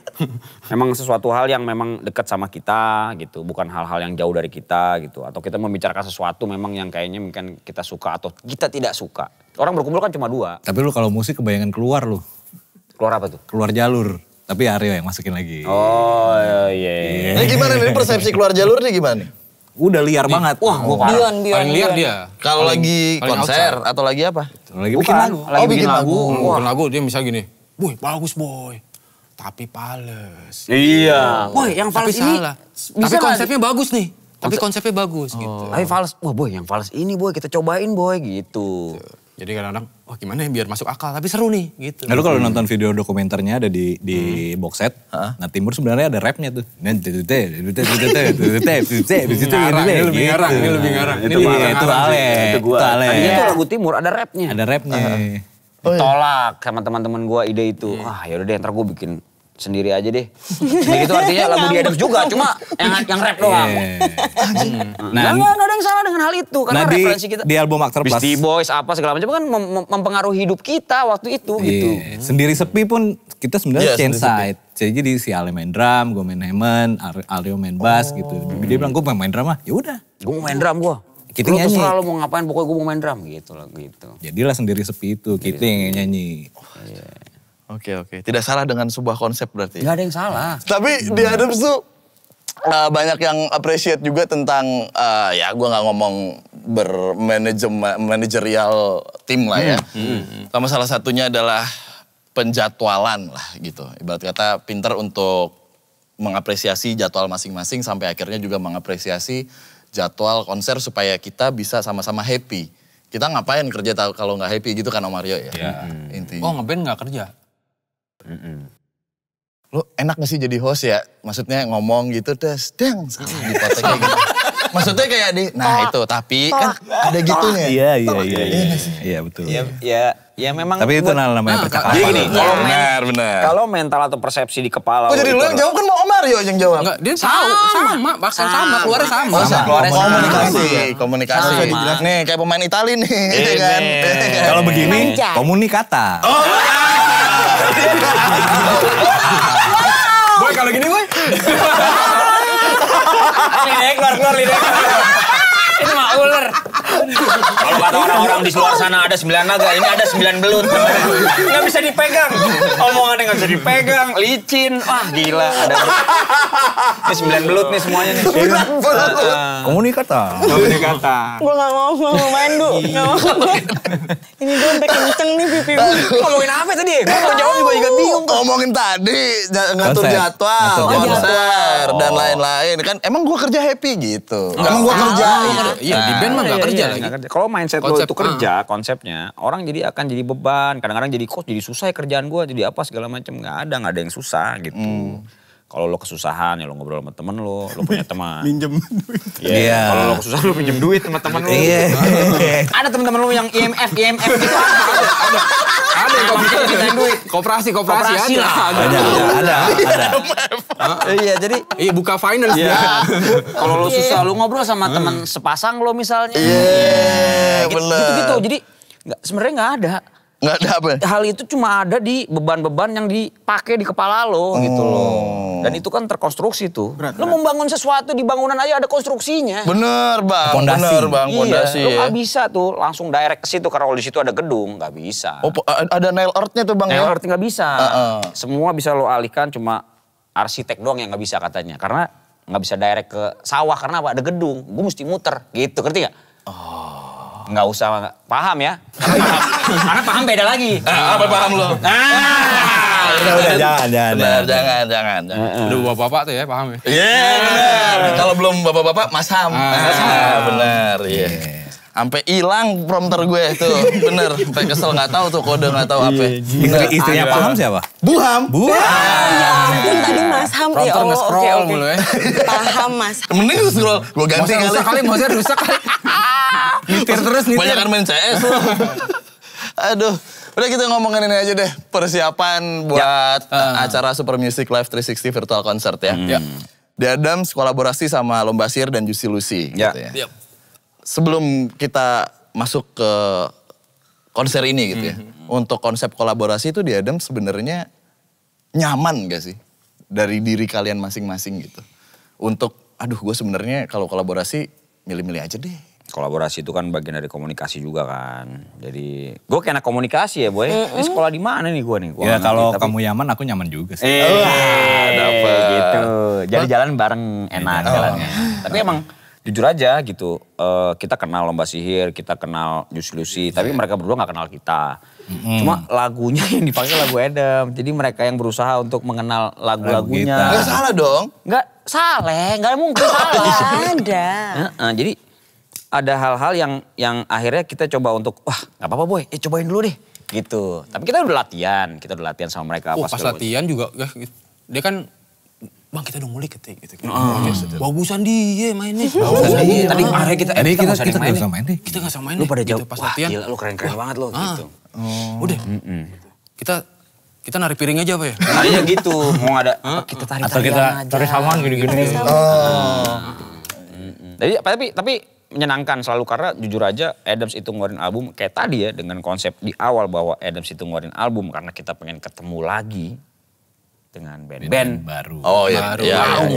memang sesuatu hal yang memang dekat sama kita gitu, bukan hal-hal yang jauh dari kita gitu. Atau kita membicarakan sesuatu memang yang kayaknya mungkin kita suka atau kita tidak suka. Orang berkumpul kan cuma dua. Tapi lu kalau musik kebayangan keluar lu. Keluar apa tuh? Keluar jalur. Tapi Aryo yang masukin lagi. Oh iya. Ini gimana nih persepsi keluar jalur nih gimana nih? Udah liar banget. Wah gua parah. Bion. Paling liar dia. Kalau lagi paling konser atau lagi apa? Lagi bikin lagu. Lagi bikin lagu. Bikin lagu dia bisa gini. Boy, bagus boy. Tapi pales. Iya. Boy yang Tapi fals ini. salah. Tapi konsepnya bagus nih. Tapi konsepnya bagus gitu. Tapi fals, wah boy yang fals ini boy kita cobain boy gitu. Jadi kadang-kadang, wah gimana ya biar masuk akal, tapi seru nih gitu. Lalu kalau nonton video dokumenternya ada di box set, nah Timur sebenarnya ada rapnya tuh. Ini lebih ngarang. Itu Ale. Itu lagu Timur ada rapnya. Ada rapnya. Tolak sama teman-teman gue ide itu. Wah yaudah deh ntar gue bikin sendiri aja deh. Sendiri itu artinya lagu di Adams juga, cuma yang rap doang. Nah, nggak ada yang salah dengan hal itu, karena referensi kita. Di album Aktor Plus. Beastie Boys apa segala macam kan mempengaruhi hidup kita waktu itu gitu. Sendiri sepi pun kita sebenarnya change side. Jadi si Ale main drum, gue main Hammond, Aryo main bass gitu. Dia bilang gue main drum ya udah. Gue mau main drum gue. Kita nyanyi. Terserah lo mau ngapain, pokoknya gue mau main drum gitu lah gitu. Jadilah Sendiri Sepi itu, kita yang nyanyi. Oke. Tidak salah dengan sebuah konsep berarti. Gak ada yang salah. Tapi di Adams tuh banyak yang appreciate juga tentang, ya gue gak ngomong bermanajerial tim lah ya. Sama salah satunya adalah penjadwalan lah gitu. Ibarat kata pinter untuk mengapresiasi jadwal masing-masing sampai akhirnya juga mengapresiasi jadwal konser supaya kita bisa sama-sama happy. Kita ngapain kerja kalau nggak happy gitu kan Om Aryo ya? Intinya. Oh ngeband nggak kerja? Lo enak gak sih jadi host ya? Maksudnya ngomong gitu terus dang salah dipotongnya gitu. Maksudnya kayak itu tapi kan ada gitunya. Iya betul. Ya memang. Tapi itu namanya percakapan. Jadi gini, benar. Kalau mental atau persepsi di kepala. Oh jadi lu yang jawab kan mau Om Aryo yang jawab? Enggak, dia sama, bahkan sama, keluarnya sama. Komunikasi. Nih kayak pemain Itali nih, kan. Kalau begini, komunikata. Boy kalau gini boy. Lidah keluar. Itu mah ular. Kalau kata orang-orang di luar sana ada 9 naga, ini ada 9 belut. Nggak bisa dipegang. Omongannya nggak bisa dipegang, licin. Wah gila. Ini 9 belut nih semuanya nih. Komunikata. Gue gak mau main Du. Ini gue sampai kenceng nih pipi gue. Ngomongin apa tadi? Gue mau jawab juga bingung. Ngomongin tadi ngatur jadwal, konser dan lain-lain. Kan emang gue kerja happy gitu. Emang gue kerja gitu. Iya di band mah gak kerja lagi. Kalau mindset lo itu kerja konsepnya, orang jadi akan jadi beban. Kadang-kadang jadi coach, jadi susah ya kerjaan gue, jadi apa segala macam. Gak ada yang susah gitu. Kalau lo kesusahan ya lo ngobrol sama temen lo punya teman. Minjem duit. Iya. Kalau lo kesusahan lo pinjem duit sama temen lo. Ada temen-temen lo yang IMF gitu. Ada yang bisa pinjemin duit. Koperasi lah. Ada. Iya jadi. Iya buka finance ya. Kalau lo susah lo ngobrol sama temen sepasang lo misalnya. Iya bener. Gitu-gitu. Jadi sebenarnya gak ada. Nggak ada apa? Hal itu cuma ada di beban-beban yang dipakai di kepala lo gitu loh. Dan itu kan terkonstruksi tuh. Lo membangun sesuatu di bangunan aja ada konstruksinya. Bener bang, fondasi. Lo gak bisa tuh langsung direct ke situ karena kalau di situ ada gedung, gak bisa. Oh ada nail earth-nya tuh bang nail earth gak bisa. Semua bisa lo alihkan, cuma arsitek doang yang gak bisa katanya. Karena gak bisa direct ke sawah karena apa? Ada gedung, gue mesti muter gitu, ngerti gak? Nggak usah paham ya. Karena paham beda lagi. Apa paham lo? Udah Jangan. Udah bapak-bapak tuh ya paham ya. Iya benar. Kalau belum bapak-bapak Mas Ham. Benar. Iya. Sampai hilang prompter gue tuh, bener. Sampai kesel nggak tahu tuh kode nggak tahu apa. Istrinya Paham siapa? Buham. Ya ampun tadi Mas Ham. Ya Prompter nge-scroll oke. mulu ya. Paham Mas. Mending scroll, gue ganti kali. Maksudnya rusak kali. Nyetir terus. Banyakan main CS. Aduh. Udah kita ngomongin ini aja deh. Persiapan buat acara Super Music Live 360 Virtual Concert ya. The Adams kolaborasi sama Lomba Sihir dan Juicy Lucy. Gitu ya. Sebelum kita masuk ke konser ini gitu ya. Untuk konsep kolaborasi itu The Adams sebenarnya nyaman gak sih? Dari diri kalian masing-masing gitu. Untuk, gue sebenarnya kalau kolaborasi milih-milih aja deh. Kolaborasi itu kan bagian dari komunikasi juga kan. Jadi gue kena komunikasi ya boy. Ini sekolah di mana nih gue nih? Ya kalau kamu nyaman aku nyaman juga sih. Dapet. Gitu. Jadi jalan bareng enak jalannya. Tapi emang jujur aja gitu. Kita kenal Lomba Sihir, kita kenal Juicy Lucy. Tapi mereka berdua gak kenal kita. Cuma lagunya yang dipakai lagu Adam. Jadi mereka yang berusaha untuk mengenal lagu-lagunya. Gak salah dong. Gak salah, gak mungkin salah. Ada. Jadi ada hal-hal yang akhirnya kita coba untuk, wah nggak apa-apa boy, cobain dulu deh. Gitu. Tapi kita udah latihan sama mereka. Pas latihan juga, dia kan, bang kita udah mulai gitu. Bagusan dia mainnya. Tadi akhirnya kita nggak bisa main deh. Kita nggak sama main lu pada jawab, gitu, pas wah latihan. gila lu keren-keren banget lo gitu. Udah, kita narik piring aja apa ya? Tadinya gitu, mau ada, kita tarik Atau kita tarik samaan gini-gini. Tapi menyenangkan selalu karena jujur aja Adams itu ngeluarin album kayak tadi ya dengan konsep di awal bahwa Adams itu ngeluarin album karena kita pengen ketemu lagi dengan band-band baru. Oh iya,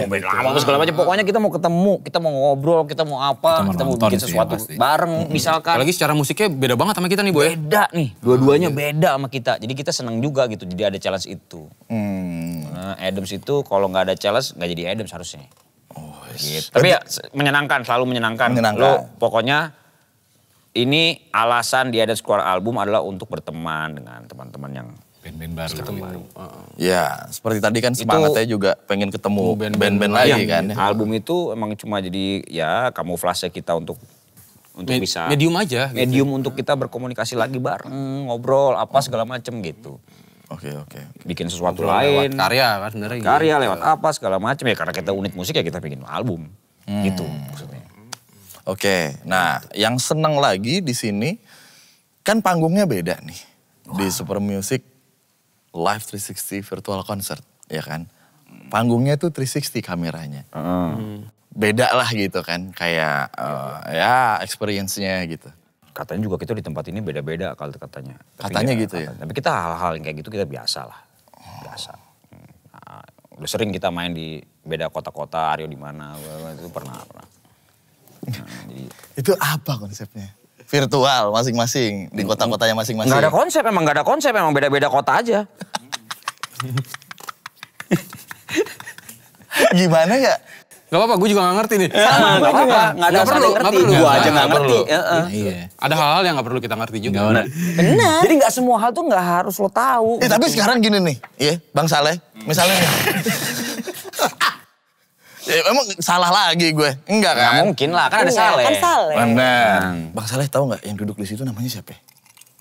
band lama segala macam. Pokoknya kita mau ketemu, kita mau ngobrol, kita mau apa, kita mau bikin sesuatu bareng misalkan. Apalagi secara musiknya beda banget sama kita nih Boy. Beda nih, dua-duanya beda sama kita. Jadi kita seneng juga gitu, jadi ada challenge itu. Nah, Adams itu kalau nggak ada challenge nggak jadi Adams harusnya. Gitu. Tapi ya menyenangkan, selalu menyenangkan. Lo pokoknya ini alasan dia ada keluar album adalah untuk berteman dengan teman-teman yang band-band baru. Ya, seperti tadi kan semangatnya juga pengen ketemu band-band lagi kan. Album itu emang cuma jadi ya kamuflase kita untuk bisa medium aja. Medium gitu. Untuk kita berkomunikasi lagi bareng, ngobrol apa segala macem gitu. Oke. Bikin sesuatu lain. Lewat karya kan sebenarnya. Karya lewat apa segala macem ya karena kita unit musik ya kita bikin album. Gitu maksudnya. Oke, nah yang seneng lagi di sini kan panggungnya beda nih. Di Super Music Live 360 Virtual Concert, ya kan? Panggungnya tuh 360 kameranya. Beda lah gitu kan, kayak ya experience-nya gitu. Katanya juga kita di tempat ini beda-beda kalau katanya. Katanya gitu ya? Tapi kita hal-hal yang kayak gitu kita biasa lah. Biasa. Nah, udah sering kita main di beda kota-kota, Aryo di mana, itu pernah. Nah, jadi... Itu apa konsepnya? Virtual masing-masing, di kota-kotanya masing-masing. Gak ada konsep, emang beda-beda kota aja. Gimana ya? Gak apa-apa, gue juga gak ngerti nih. Sama, gue juga. Gak perlu. Gue aja gak ngerti. Ada hal-hal yang gak perlu kita ngerti juga. Benar. Jadi gak semua hal tuh gak harus lo tahu. Tapi sekarang gini nih, ya Bang Saleh, misalnya nih. Ya, emang salah lagi gue? Enggak kan? Gak mungkin lah, kan ada Saleh. Kan Saleh. Benar. Bang Saleh tahu nggak yang duduk di situ namanya siapa?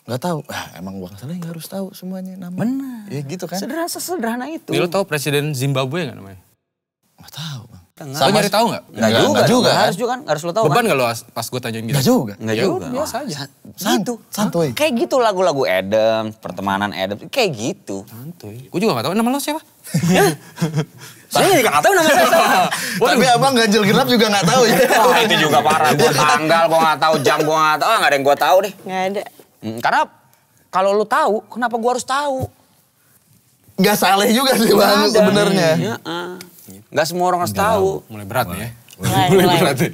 Nggak tahu. Emang Bang Saleh nggak harus tahu semuanya nama. Benar. Ya gitu kan? Sederhana itu. Lo tahu Presiden Zimbabwe nggak namanya? Nggak tahu Bang. Lo nyari tahu nggak? Nggak juga. Harus juga kan, harus lo tahu. Beban nggak lo pas gue tanyain gitu? Nggak juga. Nggak juga. Biasa aja. Santuy. Kayak gitu lagu-lagu Adams, pertemanan Adams, kayak gitu. Santuy. Gue juga nggak tahu nama lo siapa. Saya juga gak tahu namanya siapa. Tapi abang ganjil genap juga nggak tahu ya. Wah itu juga parah. Gue tanggal, gue gak tahu jam, gue gak tahu. Gak ada yang gue tahu deh. Nggak ada. Karena kalau lu tahu, kenapa gue harus tahu? Nggak Saleh juga sih Bang sebenarnya. Gak semua orang harus tahu. Mulai berat nih ya. Mulai. Berat nih.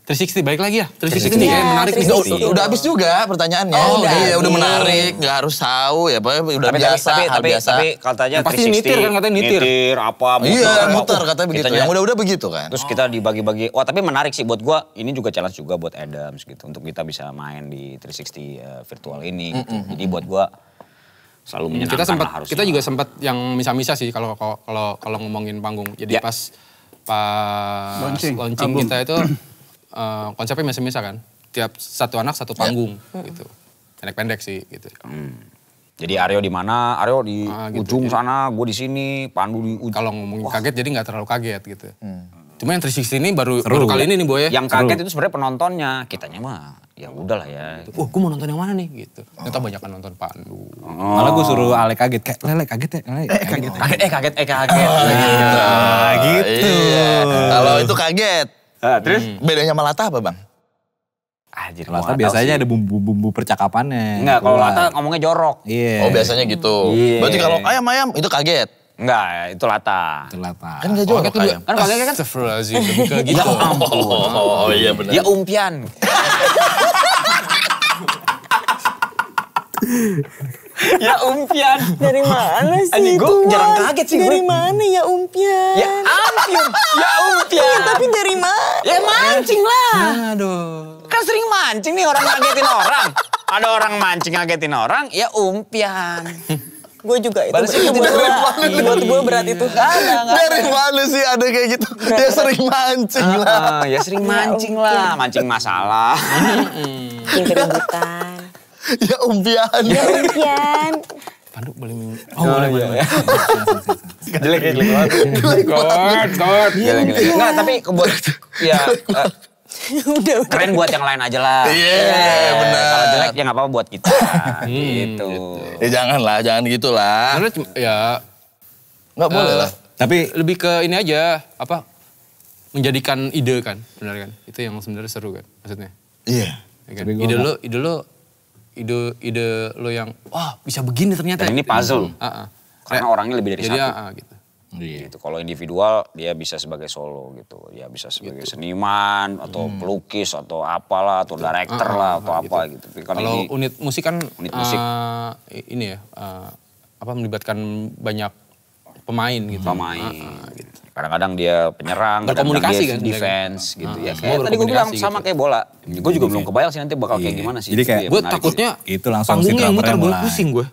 360 balik lagi ya. 360 nih kayak menarik nih. Udah habis juga pertanyaannya. Iya udah menarik, nggak harus tahu ya. Udah biasa, hal biasa. Tapi katanya pasti nitir kan katanya nitir. Nitir apa, iya muter katanya begitu. Yang udah begitu kan. Terus kita dibagi-bagi. Wah tapi menarik sih buat gua. Ini juga challenge juga buat Adams gitu. Untuk kita bisa main di 360 virtual ini gitu. Jadi buat gua selalu menyenangkan. Kita juga sempat yang misa-misa sih kalau ngomongin panggung. Jadi pas launching kita itu konsepnya misa-misa kan. Tiap satu anak satu panggung gitu. Pendek-pendek sih gitu. Jadi Aryo di mana? Aryo di gitu, ujung sana, gue di sini, Pandu di ujung. Kalau ngomongin kaget jadi nggak terlalu kaget gitu. Cuma yang 360 ini baru kali ini nih Boy ya. Yang kaget itu sebenarnya penontonnya. Kitanya mah ya udahlah ya. Gue mau nonton yang mana nih gitu. Ternyata banyak kan nonton Pandu. Malah gue suruh Ale kaget. Kayak Lele kaget ya. Kaget. Gitu. Kalau itu kaget. Terus bedanya sama Lata apa Bang? Anjir, Lata biasanya ada bumbu-bumbu percakapannya. Enggak, kalau Lata ngomongnya jorok. Iya. Oh biasanya gitu. Berarti kalau ayam itu kaget. Enggak, itu Lata. Itu Lata. Kan gak jorok ayam. Kan kaget kan? Astagfirullahaladzim, lebih ke gitu. Oh iya benar. Ya umpian. Ya umpian. Dari mana sih Anjing, itu? gue jarang kaget sih Dari gue. mana ya umpian? Ya umpian. Ya umpian. Iya, tapi dari mana? Ya mancing lah. Aduh. Kan sering mancing nih orang ngagetin orang. Ada orang mancing ngagetin orang, ya umpian. Gue juga itu. Buat gue berat itu. Dari mana sih ada kayak gitu? Dia sering mancing lah. Ya sering mancing lah, mancing masalah. Bikin keributan. Ya umpian. Pandu boleh minum. Boleh. Jelek banget. God. Enggak, tapi buat ya Udah. keren buat yang lain aja lah. Iya, benar. Kalau jelek ya nggak apa-apa buat kita. Gitu. Ya jangan gitulah. Sebenarnya ya Nggak boleh lah. tapi lebih ke ini aja, menjadikan ide kan, benar kan? Itu yang sebenarnya seru kan, maksudnya. Iya. Ya kan? Ide lo yang, wah bisa begini ternyata. Dan ini puzzle. Karena orangnya lebih dari jadi, satu. gitu. Gitu. Kalau individual dia bisa sebagai solo gitu, dia bisa sebagai seniman atau pelukis atau apalah atau director lah atau apa gitu. Kalau unit musik kan ini ya melibatkan banyak pemain gitu. Gitu. Kadang-kadang dia penyerang, berkomunikasi kadang-kadang dia kan, defense gitu ya. Semua Kayak tadi gue bilang berkomunikasi sama gitu. kayak bola. Gue juga belum kebayang sih nanti bakal kayak gimana sih. Jadi kayak Gue takutnya itu langsung si panggungnya yang muter, drummernya gue mulai. pusing gue.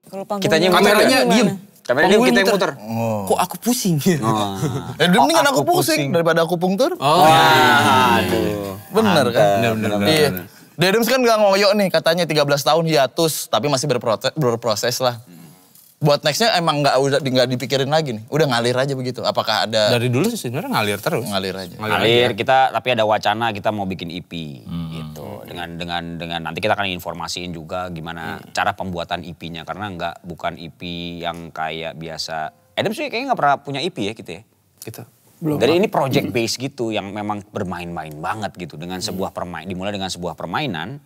Kalau panggung Kitanya Kameranya diem. Kameranya diem, kita yang muter. Kok aku pusing? Mendingan aku pusing daripada aku pungtur. Aduh. Bener kan? Bener. Iya. Dedems kan gak ngoyo nih, katanya 13 tahun hiatus, tapi masih berproses lah. Buat nextnya emang nggak dipikirin lagi nih, udah ngalir aja begitu. Apakah ada? Dari dulu sih sebenarnya ngalir terus. Ngalir aja. Ngalir kita, tapi ada wacana kita mau bikin EP gitu. Dengan nanti kita akan informasiin juga gimana cara pembuatan EP-nya, karena bukan EP yang kayak biasa. Adam sih kayaknya nggak pernah punya EP ya gitu ya. Gitu. Dari ini project base gitu yang memang bermain-main banget gitu dengan sebuah dimulai dengan sebuah permainan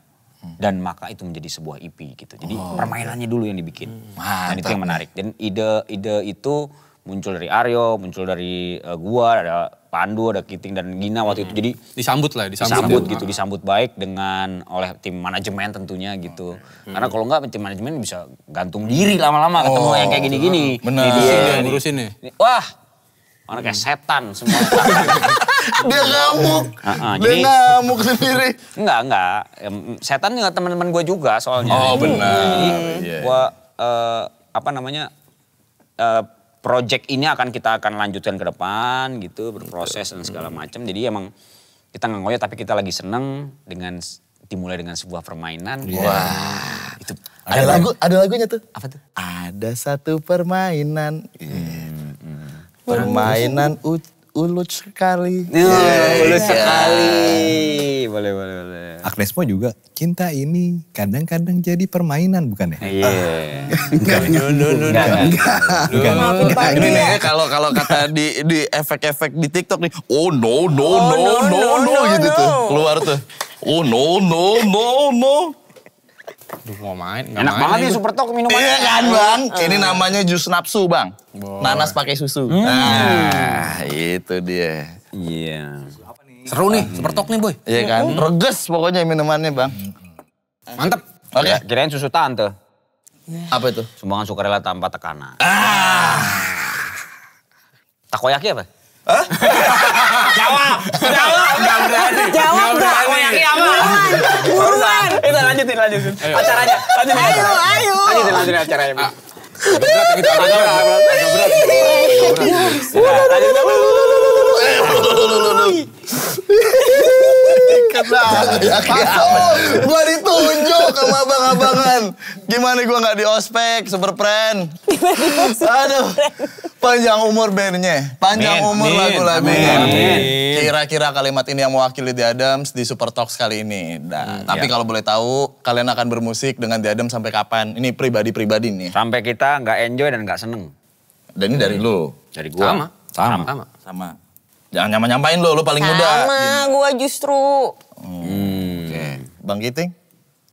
dan maka itu menjadi sebuah EP gitu. Jadi permainannya dulu yang dibikin. Dan itu yang menarik. Dan ide itu muncul dari Aryo, muncul dari gua, ada Pandu, ada Kiting dan Gina waktu itu. Jadi Disambut disambut baik oleh tim manajemen tentunya gitu. Karena kalau enggak tim manajemen bisa gantung diri lama-lama ketemu yang kayak gini-gini. Benar. Dia ngurusin nih. Wah, mana kayak setan semua. Dia ngamuk. Dia Jadi ngamuk sendiri. enggak. Setan juga teman-teman gue juga soalnya. Oh benar. Jadi gue project ini kita akan lanjutkan ke depan gitu, berproses dan segala macam. Jadi emang kita nggak ngoyo tapi kita lagi seneng dimulai dengan sebuah permainan. Wah. Itu Ada lagunya tuh. apa tuh? Ada satu permainan. Permainan ulut sekali. Ulut sekali. Boleh. Agnes Mo juga, cinta ini kadang-kadang jadi permainan bukan ya? Iya. Ini nih kalau kata di efek-efek di TikTok nih, oh no gitu tuh keluar tuh. Oh no. Aduh mau main. Enak banget nih Super Talk minumannya. Iya kan bang, ini namanya jus nafsu bang. Nanas pakai susu. Nah itu dia. Iya. Seru nih, Super Talk nih boy. Iya kan, reges pokoknya minumannya bang. Mantep. Oke, Kirain susu tante. apa itu? Sumbangan sukarela tanpa tekanan. Takoyaki apa? Jawab. Enggak berani. Jawab enggak? Takoyaki apa? Buruan. Kita lanjutin. Acaranya. Ayo. Lanjutin acaranya. Gua ditunjuk sama abang-abangan. Gimana gua gak di ospek, super friend. Aduh, panjang umur bandnya. Panjang umur lagu-lagunya. Kira-kira kalimat ini yang mewakili The Adams di Super Talks kali ini. Tapi kalau boleh tahu, kalian akan bermusik dengan The Adams sampai kapan? Ini pribadi-pribadi nih. Sampai kita nggak enjoy dan nggak seneng. Dan ini dari lu. Dari gua. Sama. Jangan nyamain lu paling muda. Sama gue justru. Oke. Bang Giting?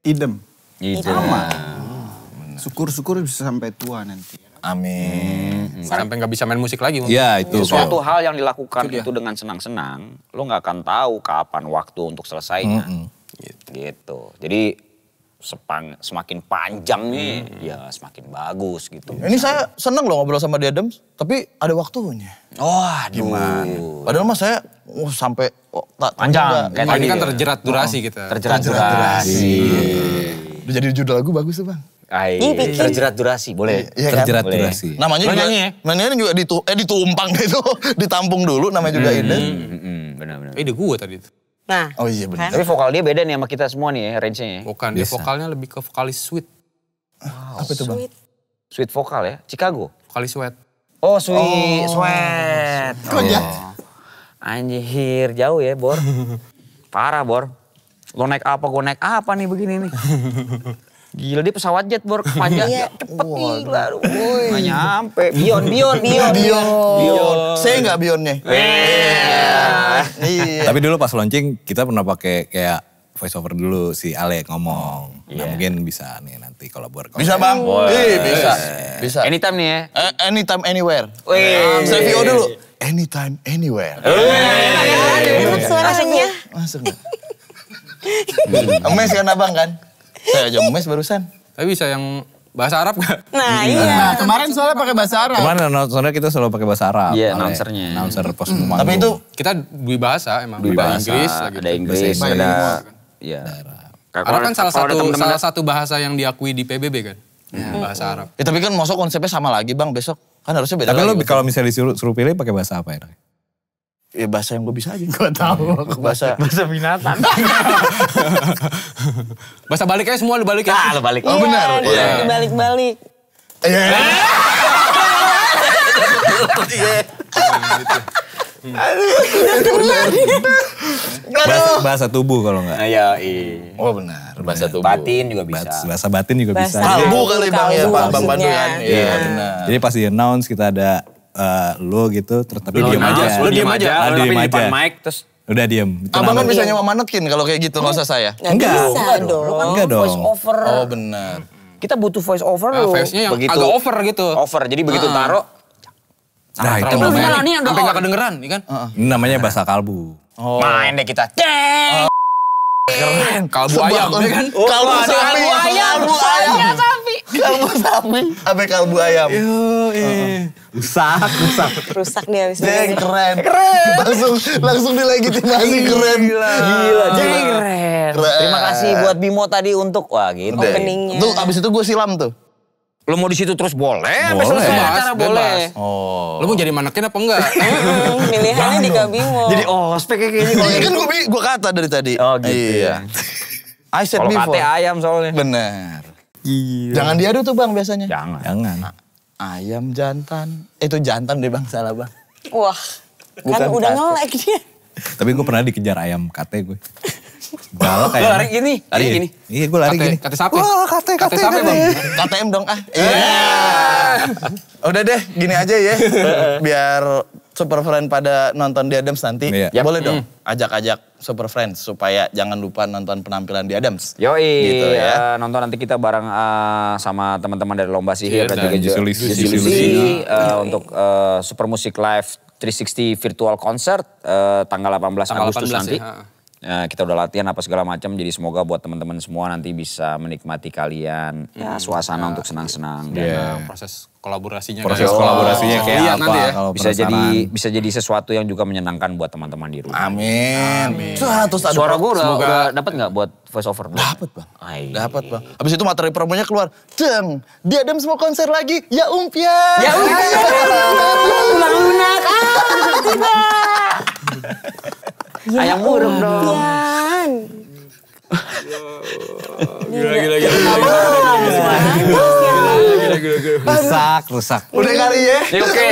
Idem. Gitu. Syukur-syukur bisa sampai tua nanti. Amin. Sampai nggak bisa main musik lagi. Iya itu. Suatu hal yang dilakukan itu dengan senang-senang, lo nggak akan tahu kapan waktu untuk selesainya. Gitu. Jadi semakin panjang nih, ya semakin bagus gitu. Ini saya seneng loh ngobrol sama The Adams, tapi ada waktunya. Wah, Gimana? Padahal mas saya sampai panjang. Ini kan terjerat durasi kita. Terjerat durasi. Udah jadi judul lagu bagus tuh Bang. Terjerat durasi, boleh. Iya kan? Terjerat durasi. Namanya juga, namanya juga ditumpang gitu, ditampung dulu namanya juga Iden. Benar-benar. Ide gue tadi itu. Nah. Oh iya benar. Tapi vokal dia beda nih sama kita semua nih ya, range-nya ya. Bukan, dia vokalnya lebih ke vokalis sweet. Apa itu Bang? Sweet vokal ya, Chicago. Vokalis sweat. Oh, sweat. Kok ya? Anjir, jauh ya, Bor. Parah, Bor. Lo naik apa, gue naik apa nih begini nih. Gila dia pesawat jet, Bor. Panjangnya cepet gila. Nggak nyampe. Bion. Saya nggak Bionnya. Iya. Tapi dulu pas launching kita pernah pakai kayak voice over dulu si Ale ngomong. Nah mungkin bisa nih nanti kolabor. Bisa Bang? Bisa. Anytime nih ya? Anytime, anywhere. Saya VO dulu. Anytime, anywhere. Enak suaranya. Masuk gak? Emes kan abang kan? Saya aja emes barusan. Tapi bisa yang bahasa Arab gak? Nah iya. Nah, kemarin soalnya pakai bahasa Arab. Kemarin soalnya kita selalu pakai bahasa Arab. Iya, announcernya. Announcer pos manggung. Tapi itu Kita dua bahasa emang. Dua bahasa, Inggris lagi. ada Inggris, ada... Iya. Arab kan salah satu bahasa yang diakui di PBB kan? Bahasa Arab. ya, tapi kan masuk konsepnya sama lagi Bang besok. Kan harusnya beda Tapi lagi. lo kalau misalnya disuruh pilih pakai bahasa apa ya? Ya bahasa yang gue bisa aja. Gue tahu. Bahasa binatang. Bahasa balik aja semua lu balik ya. Lo balik. Oh benar. Iya, dibalik-balik. Bahasa tubuh kalau enggak. Iya. Oh benar. Bahasa tubuh. Batin juga bisa. Bahasa batin juga bisa. Kalbu kali Bang ya, Bang maksudnya. Bandu kan. Iya benar. Jadi pas di announce kita ada lo gitu, terus tapi Lo diem aja. Lu diem aja. Tapi diem di depan aja. mic terus. Udah diem. Abang kan bisa nyewa manekin kalau kayak gitu, nggak usah saya. Nggak bisa dong. Enggak dong. Voice over. Oh benar. Kita butuh voice over Nah, loh. voice-nya yang agak over gitu. Over, jadi begitu taruh. Nah itu Terlalu namanya, gimana nih sampai gak kedengeran nih kan? ini namanya bahasa kalbu. Main deh kita. Keren. Kalbu ayam ya kan? Kalbu sapi. Kalbu ayam. Kalbu sapi. Apa kalbu ayam? Rusak dia habis Deng, itu. keren. Langsung dilegitimasi keren. Gila, jadi keren. Terima kasih buat Bimo tadi untuk gitu. Openingnya. Tuh abis itu gue silam tuh. Lo mau di situ terus boleh? Boleh. Selesai Bebas, acara bebas. boleh. Lu mau jadi manekin apa enggak? Pilihannya di Kabimo. Jadi ospek kayak gini. Iya kan gue kata dari tadi. Oh gitu Iya. I said Kalau before. kate ayam soalnya. Bener. Jangan diadu tuh Bang biasanya. Jangan. Ayam jantan. Itu jantan deh Bang, salah Bang. Wah, kan Bukan udah kate. nge-lag dia. Tapi gue pernah dikejar ayam kate gue. Galak kayak. Lo lari gini? Lari gini? Iya gue lari gini. Kate sapi. Wah kate sapi Bang. KTM dong Udah deh, gini aja ya. Biar Super Friend pada nonton di Adams nanti. Iya. Boleh dong ajak-ajak Super Friends supaya jangan lupa nonton penampilan di Adams. Yoi, Gitu ya. nonton nanti kita bareng sama teman-teman dari Lomba Sihir Iya, dan dan juga Juicy untuk Super Music Live 360 Virtual Concert tanggal 18 Agustus 18 nanti. ya. Kita udah latihan apa segala macam, jadi semoga buat teman-teman semua nanti bisa menikmati kalian suasana untuk senang-senang. Dan proses kolaborasinya. Proses kan. kolaborasinya kayak Lihat apa nanti ya. kalau bisa penasaran. jadi sesuatu yang juga menyenangkan buat teman-teman di rumah. Amin. Terus ada Suara gue Semoga- udah dapat nggak buat voice over? Dapat Bang. Ay. Dapat Bang. Habis itu materi promonya keluar. Deng, di Adams mau konser lagi. Ya Umpia. Ya udah, Ayam urem dong. Gila. Rusak. Udah kali ya. Ya, oke.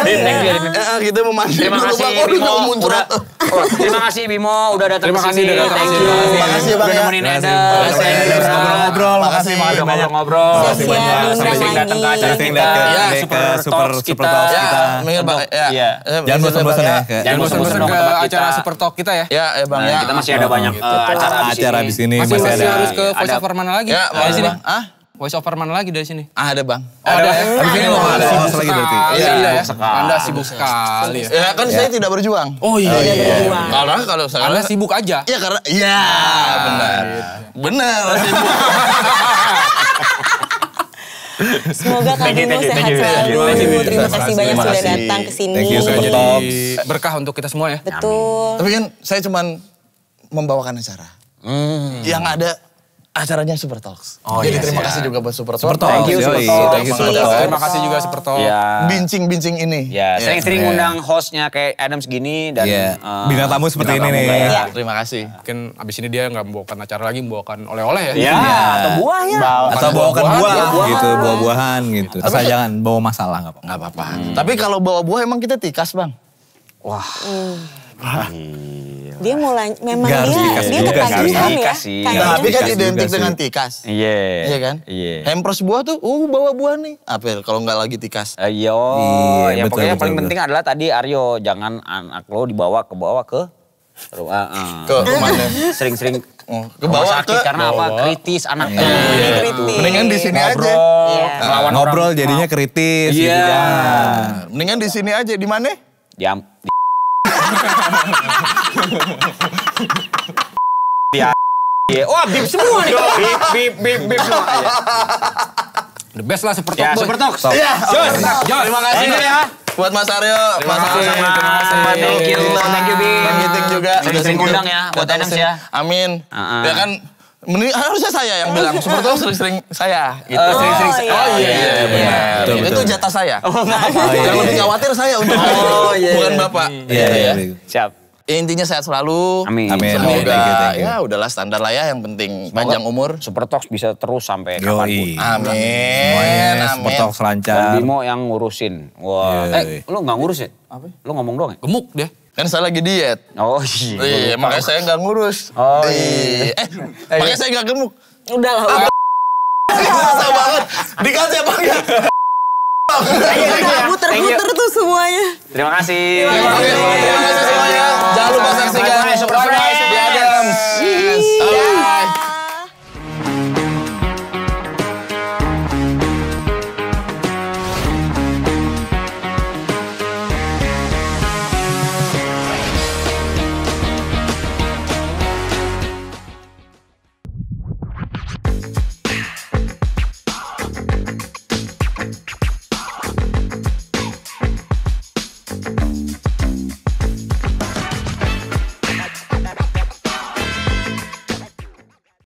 Thank you. Kita memanggil Terima dulu, kasih Bang. Waduh, Bimo. udah muncrat. Terima kasih Bimo udah datang Terima ke kasih sini. udah datang Thank ke you. sini. Terima kasih, Bang, ya. Udah nemenin Terima Eda. kasih. Ngobrol-ngobrol. Makasih Udah banyak. ngobrol-ngobrol. Makasih banyak. Sampai sering datang ke acara Sering kita. datang Ya, ke Super Super Talks Super kita. Talks Ya, kita. Minggu Bang. Iya. Jangan bosan-bosan ya. Jangan bosan-bosan dong ke ke tempat acara kita. Super Talk kita ya. Ya, Bang Nah, ya. kita masih ada banyak acara Acara di sini Masih masih ada. harus ke voice over mana lagi? Ya, Dari sini. Bang. Ah, Voice over mana lagi dari sini? ada Bang. Ada ya? Habis ini mau ada host lagi berarti. Iya, Iya, sibuk sekali. Anda sibuk sekali ya. Ya kan saya tidak berjuang. Oh iya. berjuang. Karena kalau Anda sekarang sibuk aja. iya karena iya benar. Benar sibuk. Semoga Kabimo Thank you, sehat thank you. selalu. Thank you. Terima kasih banyak Terima sudah kasih. datang ke sini. Thank you, Super Jadi Talks. berkah untuk kita semua ya. Betul. Tapi kan saya cuman membawakan acara. Yang ada acaranya Super Talks. Jadi terima kasih juga buat Super Talks. Super Talks. Thank you, Super Yoi, Talks. thank you, Super Talks. Terima kasih juga Super Talks. Ya. Bincing-bincing ini. Ya, sering-sering ngundang hostnya kayak Adam segini dan bintang tamu seperti ini nih. Ya, terima kasih. Mungkin abis ini dia nggak membawakan acara lagi, membawakan oleh-oleh ya. Ya, atau buah ya. Atau bawakan buah gitu, buah-buahan gitu. Asal jangan bawa masalah nggak apa-apa. Nggak apa-apa. Tapi kalau bawa buah emang kita tikas, Bang. Wah. Dia mulai, memang Gak harus dia dikasih juga ketagihan sih. ya. Dikasih. Kayaknya. Tapi kan tikas identik juga dengan sih. tikas. Iya. Iya kan? Iya. Hampers buah tuh, bawa buah nih. Apa kalau nggak lagi tikas? Iya, Iya, yang betul, pokoknya yang paling betul. penting adalah tadi Aryo, jangan anak lo dibawa ke Ke mana? sering-sering Ke bawah sakit ke karena apa? Kritis anaknya. Kritis. Mendingan di sini aja. Ngelawan Ngobrol orang. jadinya kritis Iya. gitu jangan. Mendingan di sini aja. Di mana? Diam. Iya. Wah, bip semua nih. Bip semua. Iya. The best lah Super Ya, Talks. Super Talks. Iya. Terima kasih ya. Buat Mas Aryo, Mas kasih, Aryo, terima kasih. Thank you, Bim. Bang Giting juga. Sering-sering Udah undang ya, buat datang Adams sini. ya. Amin. Ya kan, harusnya saya yang bilang. Super Talks sering-sering saya. Gitu. Sering-sering. Oh, iya, benar. Betul, Itu betul. jatah saya. Yang lebih khawatir saya untuk bukan Bapak. Iya, Gitu iya. ya. Siap. Ya, intinya sehat selalu. Amin. Amin. Semoga Thank you. ya udahlah standar lah ya, yang penting panjang umur. Super Talks bisa terus sampai kapanpun. Yoi. Amin. Semuanya Super Amin. Talks Dan lancar. Bimo yang ngurusin. Wah. Yoi. Lu nggak ngurus ya? Apa? Lu ngomong doang ya? Gemuk dia. Kan saya lagi diet. Oh iya. Iya, makanya saya nggak ngurus. Oh, iya. Makanya saya nggak gemuk. Udah lah, udah. Susah banget. Dikasih apa enggak? Udah muter-muter tuh semuanya. Terima kasih. Terima kasih semuanya. Jangan lupa saksikan Super Talks. di Adams. Bye.